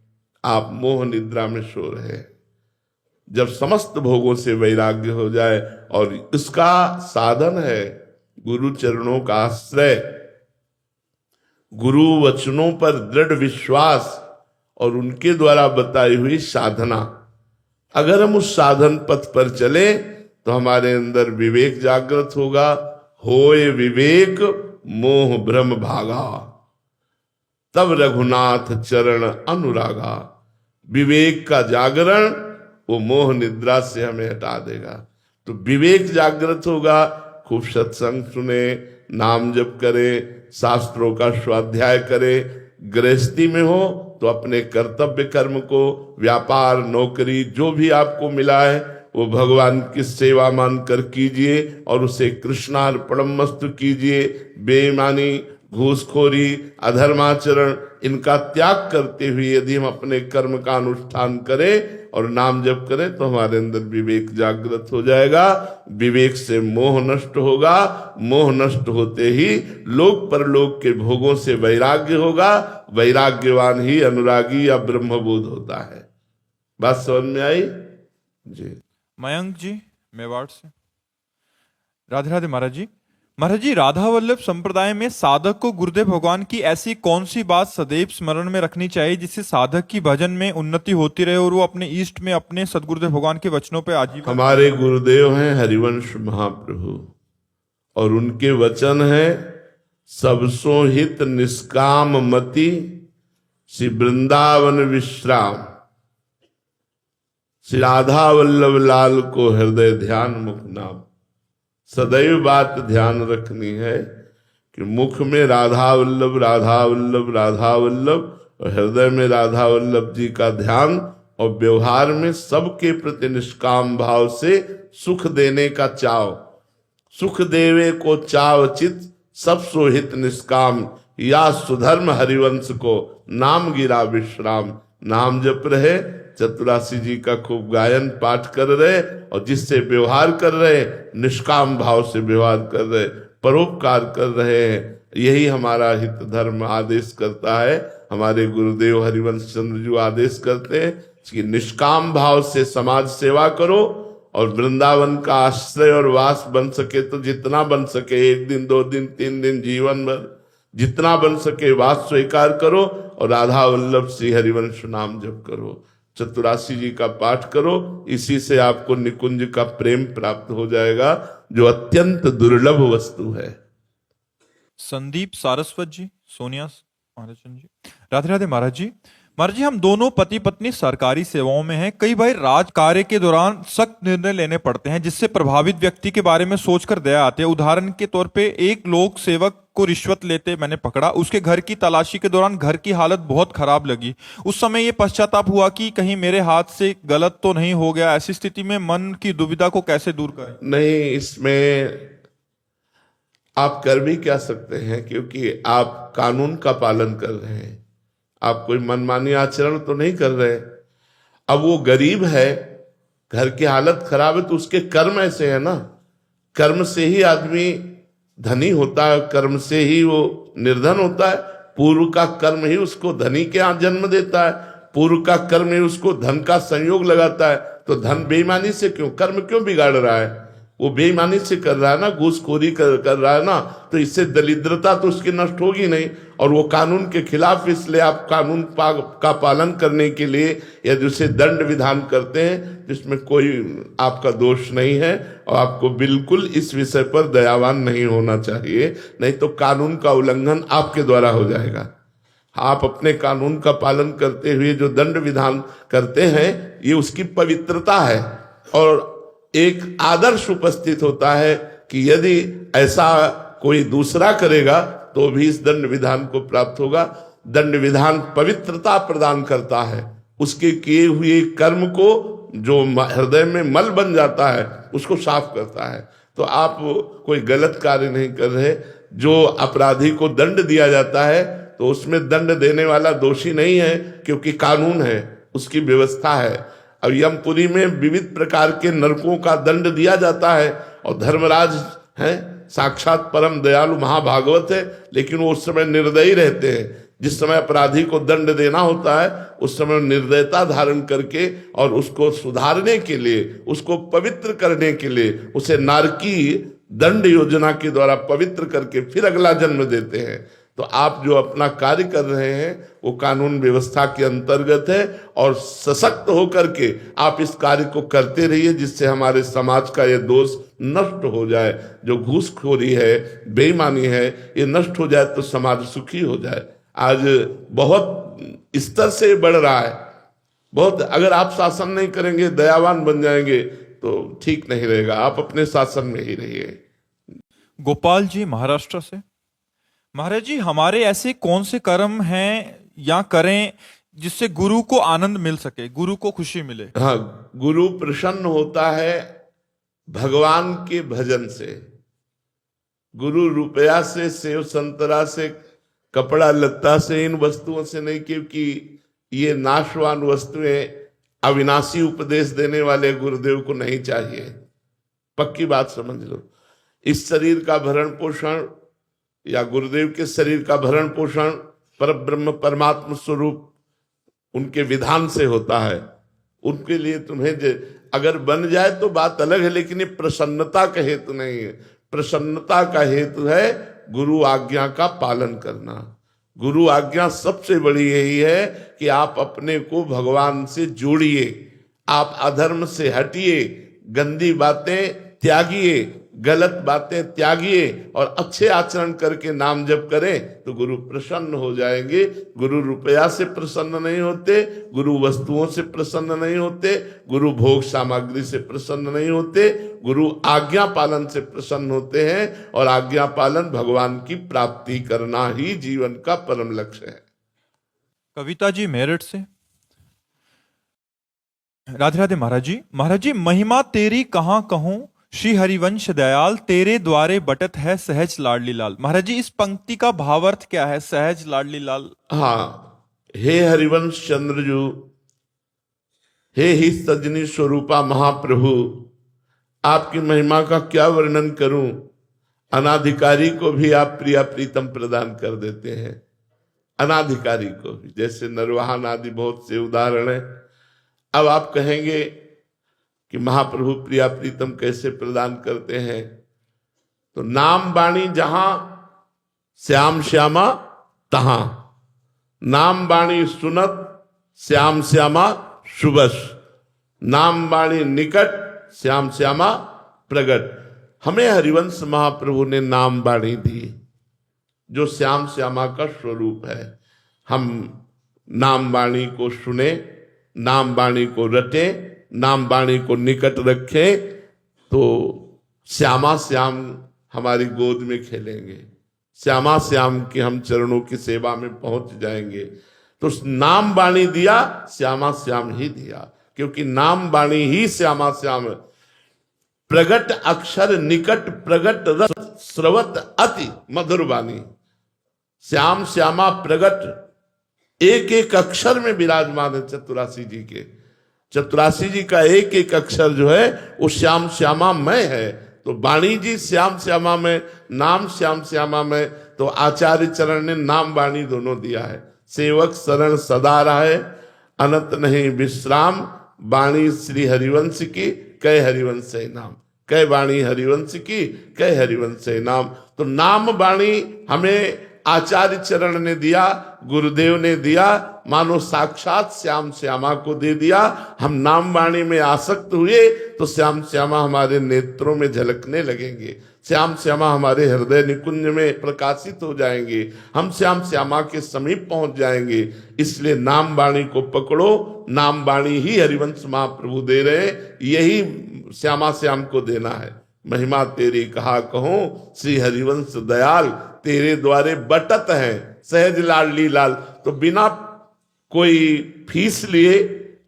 आप मोह निद्रा में सो रहे। जब समस्त भोगों से वैराग्य हो जाए, और इसका साधन है गुरु चरणों का आश्रय, गुरु वचनों पर दृढ़ विश्वास और उनके द्वारा बताई हुई साधना। अगर हम उस साधन पथ पर चले तो हमारे अंदर विवेक जागृत होगा। होए विवेक मोह भ्रम भागा, तब रघुनाथ चरण अनुरागा। विवेक का जागरण वो मोह निद्रा से हमें हटा देगा। तो विवेक जागृत होगा, खूब सत्संग सुने, नाम जप करे, शास्त्रों का स्वाध्याय करे। गृहस्थी में हो तो अपने कर्तव्य कर्म को, व्यापार नौकरी जो भी आपको मिला है वो भगवान की सेवा मानकर कीजिए और उसे कृष्णार्पणमस्तु कीजिए। बेईमानी, घूसखोरी, अधर्माचरण इनका त्याग करते हुए यदि हम अपने कर्म का अनुष्ठान करें और नाम जप करें तो हमारे अंदर विवेक जागृत हो जाएगा। विवेक से मोह नष्ट होगा। मोह नष्ट होते ही लोक परलोक के भोगों से वैराग्य होगा। वैराग्यवान ही अनुरागी या ब्रह्मबोध होता है। बात समझ में आई जी? मयंक जी मेवाड़ से। राधे राधे महाराज जी। महाराज जी, राधा वल्लभ संप्रदाय में साधक को गुरुदेव भगवान की ऐसी कौन सी बात सदैव स्मरण में रखनी चाहिए जिससे साधक की भजन में उन्नति होती रहे और वो अपने इष्ट में अपने सदगुरुदेव भगवान के वचनों पे आजीवन? हमारे गुरुदेव हैं हरिवंश महाप्रभु, और उनके वचन है सबसो हित निष्काम मति, श्री वृंदावन विश्राम। श्री राधा वल्लभ लाल को हृदय ध्यान मुख नाम। सदैव बात ध्यान रखनी है कि मुख में राधा वल्लभ राधा वल्लभ राधा वल्लभ, और हृदय में राधा वल्लभ जी का ध्यान, और व्यवहार में सबके प्रति निष्काम भाव से सुख देने का चाव। सुख देवे को चाव चित, सब सोहित निष्काम, या सुधर्म हरिवंश को नाम गिरा विश्राम। नाम जप रहे, चतुरासी जी का खूब गायन पाठ कर रहे, और जिससे व्यवहार कर रहे निष्काम भाव से व्यवहार कर रहे, परोपकार कर रहे हैं। यही हमारा हित धर्म आदेश करता है। हमारे गुरुदेव हरिवंश चंद्र जी आदेश करते हैं कि निष्काम भाव से समाज सेवा करो, और वृंदावन का आश्रय और वास बन सके तो जितना बन सके, 1 दिन 2 दिन 3 दिन जीवन भर जितना बन सके वास स्वीकार करो, और राधा वल्लभ श्री हरिवंश नाम जप करो, चतुरासी जी का पाठ करो। इसी से आपको निकुंज का प्रेम प्राप्त हो जाएगा, जो अत्यंत दुर्लभ वस्तु है। संदीप सारस्वत जी, सोनिया महाराज जी, राधे राधे महाराज जी। महाराज जी, हम दोनों पति पत्नी सरकारी सेवाओं में हैं। कई बार राज कार्य के दौरान सख्त निर्णय लेने पड़ते हैं जिससे प्रभावित व्यक्ति के बारे में सोचकर दया आती है। उदाहरण के तौर पे एक लोक सेवक को रिश्वत लेते मैंने पकड़ा। उसके घर की तलाशी के दौरान घर की हालत बहुत खराब लगी। उस समय ये पश्चाताप हुआ कि कहीं मेरे हाथ से गलत तो नहीं हो गया। ऐसी स्थिति में मन की दुविधा को कैसे दूर करें? नहीं, इसमें आप कर भी क्या सकते हैं, क्योंकि आप कानून का पालन कर रहे हैं। आप कोई मनमानी आचरण तो नहीं कर रहे। अब वो गरीब है, घर की हालत खराब है, तो उसके कर्म ऐसे है ना। कर्म से ही आदमी धनी होता है, कर्म से ही वो निर्धन होता है। पूर्व का कर्म ही उसको धनी के यहाँ जन्म देता है, पूर्व का कर्म ही उसको धन का संयोग लगाता है। तो धन बेईमानी से क्यों, कर्म क्यों बिगाड़ रहा है? वो बेईमानी से कर रहा है ना, घूसखोरी कर रहा है ना, तो इससे दरिद्रता तो उसकी नष्ट होगी नहीं। और वो कानून के खिलाफ, इसलिए आप कानून का पालन करने के लिए या जिसे दंड विधान करते हैं, जिसमें कोई आपका दोष नहीं है। और आपको बिल्कुल इस विषय पर दयावान नहीं होना चाहिए, नहीं तो कानून का उल्लंघन आपके द्वारा हो जाएगा। आप अपने कानून का पालन करते हुए जो दंड विधान करते हैं, ये उसकी पवित्रता है। और एक आदर्श उपस्थित होता है कि यदि ऐसा कोई दूसरा करेगा तो भी इस दंड विधान को प्राप्त होगा। दंड विधान पवित्रता प्रदान करता है। उसके किए हुए कर्म को, जो हृदय में मल बन जाता है, उसको साफ करता है। तो आप कोई गलत कार्य नहीं कर रहे। जो अपराधी को दंड दिया जाता है तो उसमें दंड देने वाला दोषी नहीं है, क्योंकि कानून है, उसकी व्यवस्था है। अब यमपुरी में विविध प्रकार के नरकों का दंड दिया जाता है, और धर्मराज हैं, साक्षात परम दयालु महाभागवत है, लेकिन वो उस समय निर्दयी रहते हैं। जिस समय अपराधी को दंड देना होता है, उस समय निर्दयता धारण करके और उसको सुधारने के लिए, उसको पवित्र करने के लिए, उसे नारकी दंड योजना के द्वारा पवित्र करके फिर अगला जन्म देते हैं। तो आप जो अपना कार्य कर रहे हैं वो कानून व्यवस्था के अंतर्गत है, और सशक्त होकर के आप इस कार्य को करते रहिए, जिससे हमारे समाज का ये दोष नष्ट हो जाए। जो घूसखोरी है, बेईमानी है, ये नष्ट हो जाए तो समाज सुखी हो जाए। आज बहुत स्तर से बढ़ रहा है, बहुत। अगर आप शासन नहीं करेंगे, दयावान बन जाएंगे तो ठीक नहीं रहेगा। आप अपने शासन में ही रहिए। गोपाल जी, महाराष्ट्र से। महाराज जी, हमारे ऐसे कौन से कर्म हैं या करें जिससे गुरु को आनंद मिल सके, गुरु को खुशी मिले? हाँ, गुरु प्रसन्न होता है भगवान के भजन से। गुरु रुपया से, सेव संतरा से, कपड़ा लत्ता से, इन वस्तुओं से नहीं, क्योंकि ये नाशवान वस्तुएं अविनाशी उपदेश देने वाले गुरुदेव को नहीं चाहिए। पक्की बात समझ लो। इस शरीर का भरण पोषण या गुरुदेव के शरीर का भरण पोषण पर ब्रह्म परमात्मा स्वरूप उनके विधान से होता है। उनके लिए तुम्हें अगर बन जाए तो बात अलग है, लेकिन ये प्रसन्नता का हेतु नहीं है। प्रसन्नता का हेतु है गुरु आज्ञा का पालन करना। गुरु आज्ञा सबसे बड़ी यही है कि आप अपने को भगवान से जोड़िए, आप अधर्म से हटिए, गंदी बातें त्यागिए, गलत बातें त्यागिए और अच्छे आचरण करके नाम जप करें तो गुरु प्रसन्न हो जाएंगे। गुरु रुपया से प्रसन्न नहीं होते, गुरु वस्तुओं से प्रसन्न नहीं होते, गुरु भोग सामग्री से प्रसन्न नहीं होते, गुरु आज्ञा पालन से प्रसन्न होते हैं। और आज्ञा पालन भगवान की प्राप्ति करना ही जीवन का परम लक्ष्य है। कविता जी मेरठ से। राधे राधे महाराज जी। महाराज जी, महिमा तेरी कहाँ कहूं, श्री हरिवंश दयाल तेरे द्वारे बटत है सहज लाडली लाल। महाराज जी, इस पंक्ति का भावार्थ क्या है, सहज लाडली लाल? हाँ, हे हरिवंश चंद्रजू, हे ही सजनी स्वरूपा महाप्रभु, आपकी महिमा का क्या वर्णन करूं। अनाधिकारी को भी आप प्रिया प्रीतम प्रदान कर देते हैं, अनाधिकारी को भी, जैसे नरवाहन आदि बहुत से उदाहरण है। अब आप कहेंगे कि महाप्रभु प्रिया प्रीतम कैसे प्रदान करते हैं, तो नाम बाणी जहां श्याम श्यामा तहां, नाम बाणी सुनत श्याम श्यामा सुबस, नाम बाणी निकट श्याम श्यामा प्रगट। हमें हरिवंश महाप्रभु ने नाम बाणी दी जो श्याम श्यामा का स्वरूप है। हम नाम बाणी को सुने, नाम बाणी को रटे, नाम बाणी को निकट रखें तो श्यामा श्याम हमारी गोद में खेलेंगे, श्यामा श्याम के हम चरणों की सेवा में पहुंच जाएंगे। तो नाम बाणी दिया, श्यामा श्याम ही दिया, क्योंकि नाम बाणी ही श्यामा श्याम। प्रगट अक्षर निकट प्रगट रस स्रवत अति मधुर बानी। श्याम श्यामा प्रगट एक एक अक्षर में विराजमान है चतुरासी जी के। चतुरासी जी का एक एक अक्षर जो है वो श्याम श्यामा मय है। तो वाणी जी श्याम श्यामा में, नाम श्याम श्यामा में, तो आचार्य चरण ने नाम वाणी दोनों दिया है। सेवक शरण सदा रहे, अनंत नहीं विश्राम, वाणी श्री हरिवंश की, कह हरिवंश नाम, कह वाणी हरिवंश की, कह हरिवंश नाम। तो नाम वाणी हमें आचार्य चरण ने दिया, गुरुदेव ने दिया, मानो साक्षात श्याम श्यामा को दे दिया। हम नाम वाणी में आसक्त हुए तो श्याम श्यामा हमारे नेत्रों में झलकने लगेंगे, श्याम श्यामा हमारे हृदय निकुंज में प्रकाशित हो जाएंगे, हम श्याम श्यामा के समीप पहुंच जाएंगे। इसलिए नाम वाणी को पकड़ो, नाम वाणी ही हरिवंश महाप्रभु दे रहे, यही श्यामा श्याम को देना है। महिमा तेरी कहा कहूं, श्री हरिवंश दयाल तेरे द्वारे बटत है सहज लाडली लाल। तो बिना कोई फीस लिए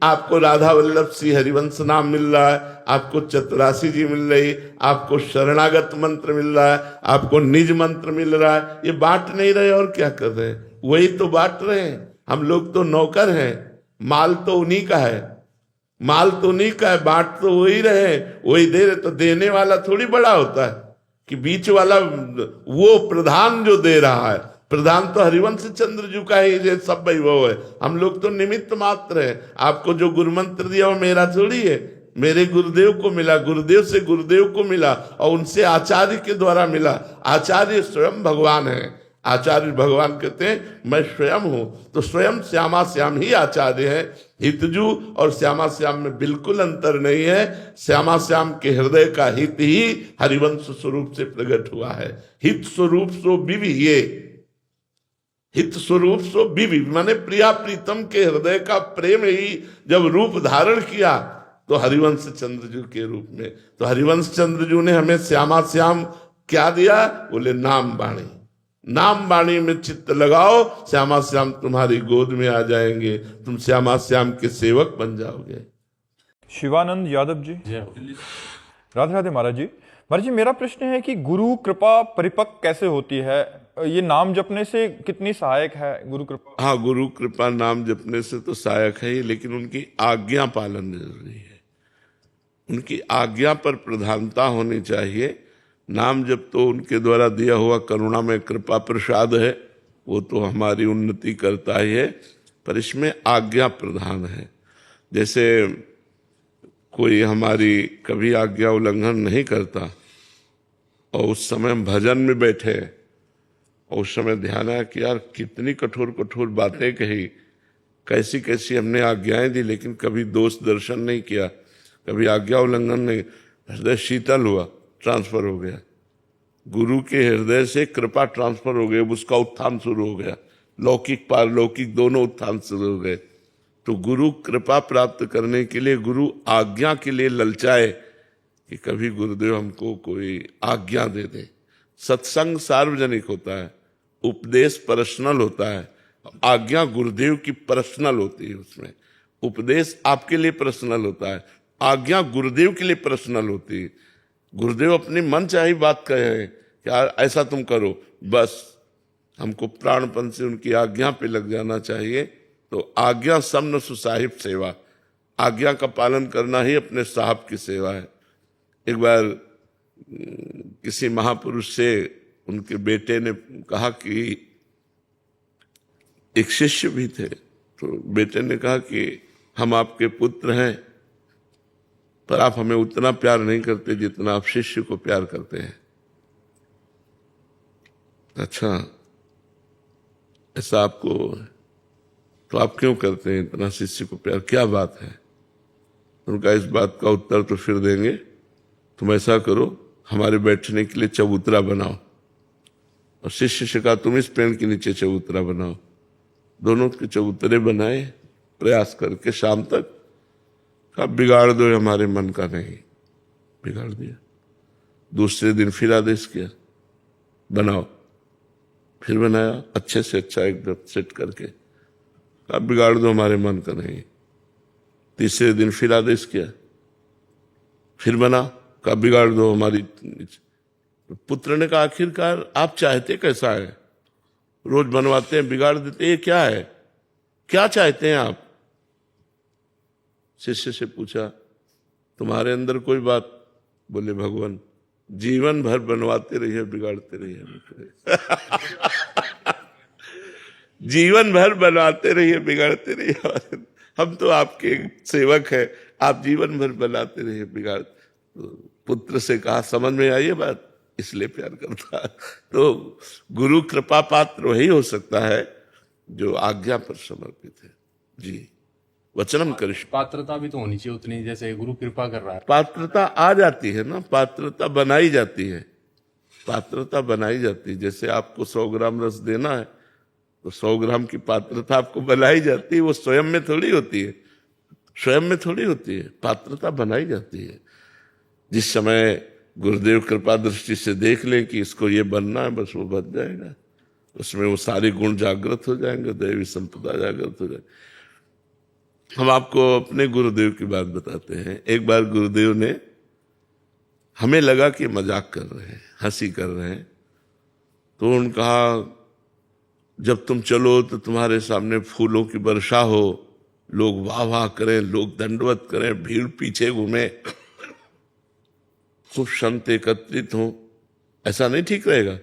आपको राधा वल्लभ श्री हरिवंश नाम मिल रहा है, आपको चतुरासी जी मिल रही, आपको शरणागत मंत्र मिल रहा है, आपको निज मंत्र मिल रहा है। ये बांट नहीं रहे और क्या कर रहे हैं, वही तो बांट रहे हैं। हम लोग तो नौकर हैं, माल तो उन्हीं का है, माल तो उन्हीं का है, बांट तो वही रहे, वही दे रहे। तो देने वाला थोड़ी बड़ा होता है कि बीच वाला वो प्रधान जो दे रहा है, प्रधान तो हरिवंश चंद्रजू का ही ये सब वैभव है। हम लोग तो निमित्त मात्र है। आपको जो गुरु मंत्र दिया वो मेरा थोड़ी है, मेरे गुरुदेव को मिला, गुरुदेव से गुरुदेव को मिला और उनसे आचार्य के द्वारा मिला। आचार्य स्वयं भगवान है। आचार्य भगवान कहते हैं मैं स्वयं हूं, तो स्वयं श्यामा श्याम ही आचार्य है। हितजू और श्यामा श्याम में बिल्कुल अंतर नहीं है। श्यामा श्याम के हृदय का हित ही हरिवंश स्वरूप से प्रकट हुआ है। हित स्वरूप सो विवि, ये हित स्वरूप सो विवि माने प्रिया प्रीतम के हृदय का प्रेम ही जब रूप धारण किया तो हरिवंश चंद्रजू के रूप में। तो हरिवंश चंद्रजू ने हमें श्यामा श्याम क्या दिया, बोले नाम वाणी। नाम वाणी में चित्त लगाओ, श्यामा श्याम तुम्हारी गोद में आ जाएंगे, तुम श्यामा श्याम के सेवक बन जाओगे। शिवानंद यादव जी। राधे राधे महाराज जी। महाराज जी, मेरा प्रश्न है कि गुरु कृपा परिपक्व कैसे होती है? ये नाम जपने से कितनी सहायक है गुरु कृपा? हाँ, गुरु कृपा नाम जपने से तो सहायक है ही, लेकिन उनकी आज्ञा पालन जरूरी है। उनकी आज्ञा पर प्रधानता होनी चाहिए। नाम जब तो उनके द्वारा दिया हुआ करुणा में कृपा प्रसाद है, वो तो हमारी उन्नति करता ही है, पर इसमें आज्ञा प्रधान है। जैसे कोई हमारी कभी आज्ञा उल्लंघन नहीं करता और उस समय हम भजन में बैठे और उस समय ध्यान आया कि यार कितनी कठोर कठोर बातें कही, कैसी कैसी हमने आज्ञाएं दी, लेकिन कभी दोष दर्शन नहीं किया, कभी आज्ञा उल्लंघन नहीं। हृदय शीतल हुआ, ट्रांसफर हो गया, गुरु के हृदय से कृपा ट्रांसफर हो गई, उसका उत्थान शुरू हो गया, लौकिक पारलौकिक दोनों उत्थान शुरू हो गए। तो गुरु कृपा प्राप्त करने के लिए, गुरु आज्ञा के लिए ललचाए कि कभी गुरुदेव हमको कोई आज्ञा दे दे। सत्संग सार्वजनिक होता है, उपदेश पर्सनल होता है, आज्ञा गुरुदेव की पर्सनल होती है। उसमें उपदेश आपके लिए पर्सनल होता है, आज्ञा गुरुदेव के लिए पर्सनल होती है। गुरुदेव अपनी मन चाही बात कहे कि ऐसा तुम करो, बस हमको प्राणपन से उनकी आज्ञा पे लग जाना चाहिए। तो आज्ञा समन सुसाहिब सेवा, आज्ञा का पालन करना ही अपने साहब की सेवा है। एक बार किसी महापुरुष से उनके बेटे ने कहा कि एक शिष्य भी थे, तो बेटे ने कहा कि हम आपके पुत्र हैं, पर आप हमें उतना प्यार नहीं करते जितना आप शिष्य को प्यार करते हैं। अच्छा, ऐसा आपको, तो आप क्यों करते हैं इतना शिष्य को प्यार, क्या बात है? उनका इस बात का उत्तर तो फिर देंगे। तुम ऐसा करो, हमारे बैठने के लिए चबूतरा बनाओ। और शिष्य से कहा तुम इस पेड़ के नीचे चबूतरा बनाओ। दोनों के चबूतरे बनाए प्रयास करके, शाम तक कहा बिगाड़ दो, हमारे मन का नहीं, बिगाड़ दिया। दूसरे दिन फिर आदेश किया बनाओ, फिर बनाया अच्छे से अच्छा एकदम सेट करके, कहा बिगाड़ दो, हमारे मन का नहीं। तीसरे दिन फिर आदेश किया, फिर बना, कहा बिगाड़ दो हमारी। पुत्र ने कहा आखिरकार आप चाहते कैसा है? रोज बनवाते हैं बिगाड़ देते, ये क्या है, क्या चाहते हैं आप? शिष्य से पूछा तुम्हारे अंदर कोई बात? बोले भगवान जीवन भर बनवाते रहिए बिगाड़ते रहिए। जीवन भर बनवाते रहिए बिगाड़ते रहिए। हम तो आपके सेवक हैं, आप जीवन भर बनाते रहिए बिगाड़। पुत्र से कहा समझ में आई ये बात, इसलिए प्यार करता। तो गुरु कृपा पात्र वही हो सकता है जो आज्ञा पर समर्पित है। जी, वचनम करिष्य। पात्रता भी तो होनी चाहिए उतनी, जैसे गुरु कृपा कर रहा है। पात्रता आ जाती है ना, पात्रता बनाई जाती है, पात्रता बनाई जाती है। जैसे आपको 100 ग्राम रस देना है तो 100 ग्राम की पात्रता आपको बनाई जाती है, वो स्वयं में थोड़ी होती है, स्वयं में थोड़ी होती है, पात्रता बनाई जाती है। जिस समय गुरुदेव कृपा दृष्टि से देख लें कि इसको ये बनना है, बस वो बन जाएगा, उसमें वो सारे गुण जागृत हो जाएंगे, दैवी संपदा जागृत हो जाएगी। हम आपको अपने गुरुदेव की बात बताते हैं। एक बार गुरुदेव ने, हमें लगा कि मजाक कर रहे हैं, हंसी कर रहे हैं, तो उन्होंने कहा जब तुम चलो तो तुम्हारे सामने फूलों की वर्षा हो, लोग वाह वाह करें, लोग दंडवत करें, भीड़ पीछे घूमे, खूब संत एकत्रित हो, ऐसा नहीं ठीक रहेगा?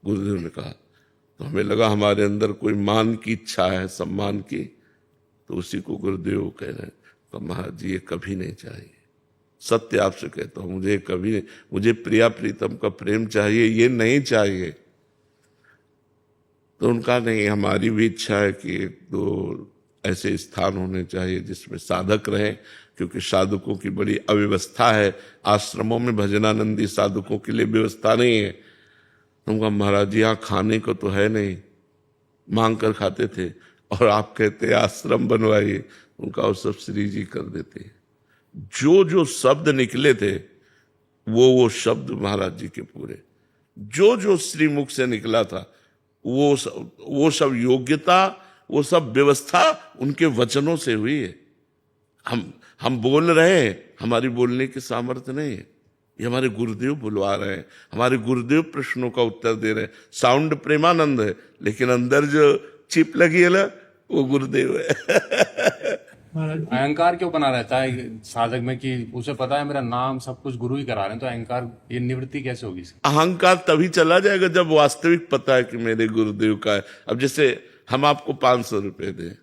गुरुदेव ने कहा। तो हमें लगा हमारे अंदर कोई मान की इच्छा है, सम्मान की, तो उसी को गुरुदेव कह रहे हैं। तो महाराज जी ये कभी नहीं चाहिए, सत्य आपसे कहता हूं, मुझे कभी नहीं, मुझे प्रिया प्रीतम का प्रेम चाहिए, ये नहीं चाहिए। तो उनका नहीं, हमारी भी इच्छा है कि 1-2 ऐसे स्थान होने चाहिए जिसमें साधक रहें, क्योंकि साधकों की बड़ी अव्यवस्था है, आश्रमों में भजनानंदी साधकों के लिए व्यवस्था नहीं है। उनका महाराज जी यहाँ खाने को तो है नहीं, मांग कर खाते थे, और आप कहते आश्रम बनवाइए, उनका वो सब श्री जी कर देते। जो जो शब्द निकले थे वो शब्द महाराज जी के पूरे, जो जो श्री मुख से निकला था वो सब योग्यता, वो सब व्यवस्था उनके वचनों से हुई है। हम बोल रहे हैं, हमारी बोलने की सामर्थ्य नहीं है, ये हमारे गुरुदेव बुलवा रहे हैं, हमारे गुरुदेव प्रश्नों का उत्तर दे रहे हैं। साउंड प्रेमानंद है, लेकिन अंदर जो चिप लगी है ना, वो गुरुदेव है। अहंकार क्यों बना रहता है साधक में कि उसे पता है मेरा नाम सब कुछ गुरु ही करा रहे हैं, तो अहंकार ये निवृत्ति कैसे होगी? अहंकार तभी चला जाएगा जब वास्तविक पता है कि मेरे गुरुदेव का है। अब जैसे हम आपको 500 रुपए दें,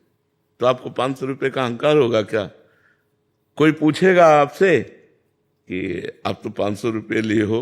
तो आपको 500 रुपए का अहंकार होगा क्या? कोई पूछेगा आपसे कि आप तो 500 रुपये लिए हो,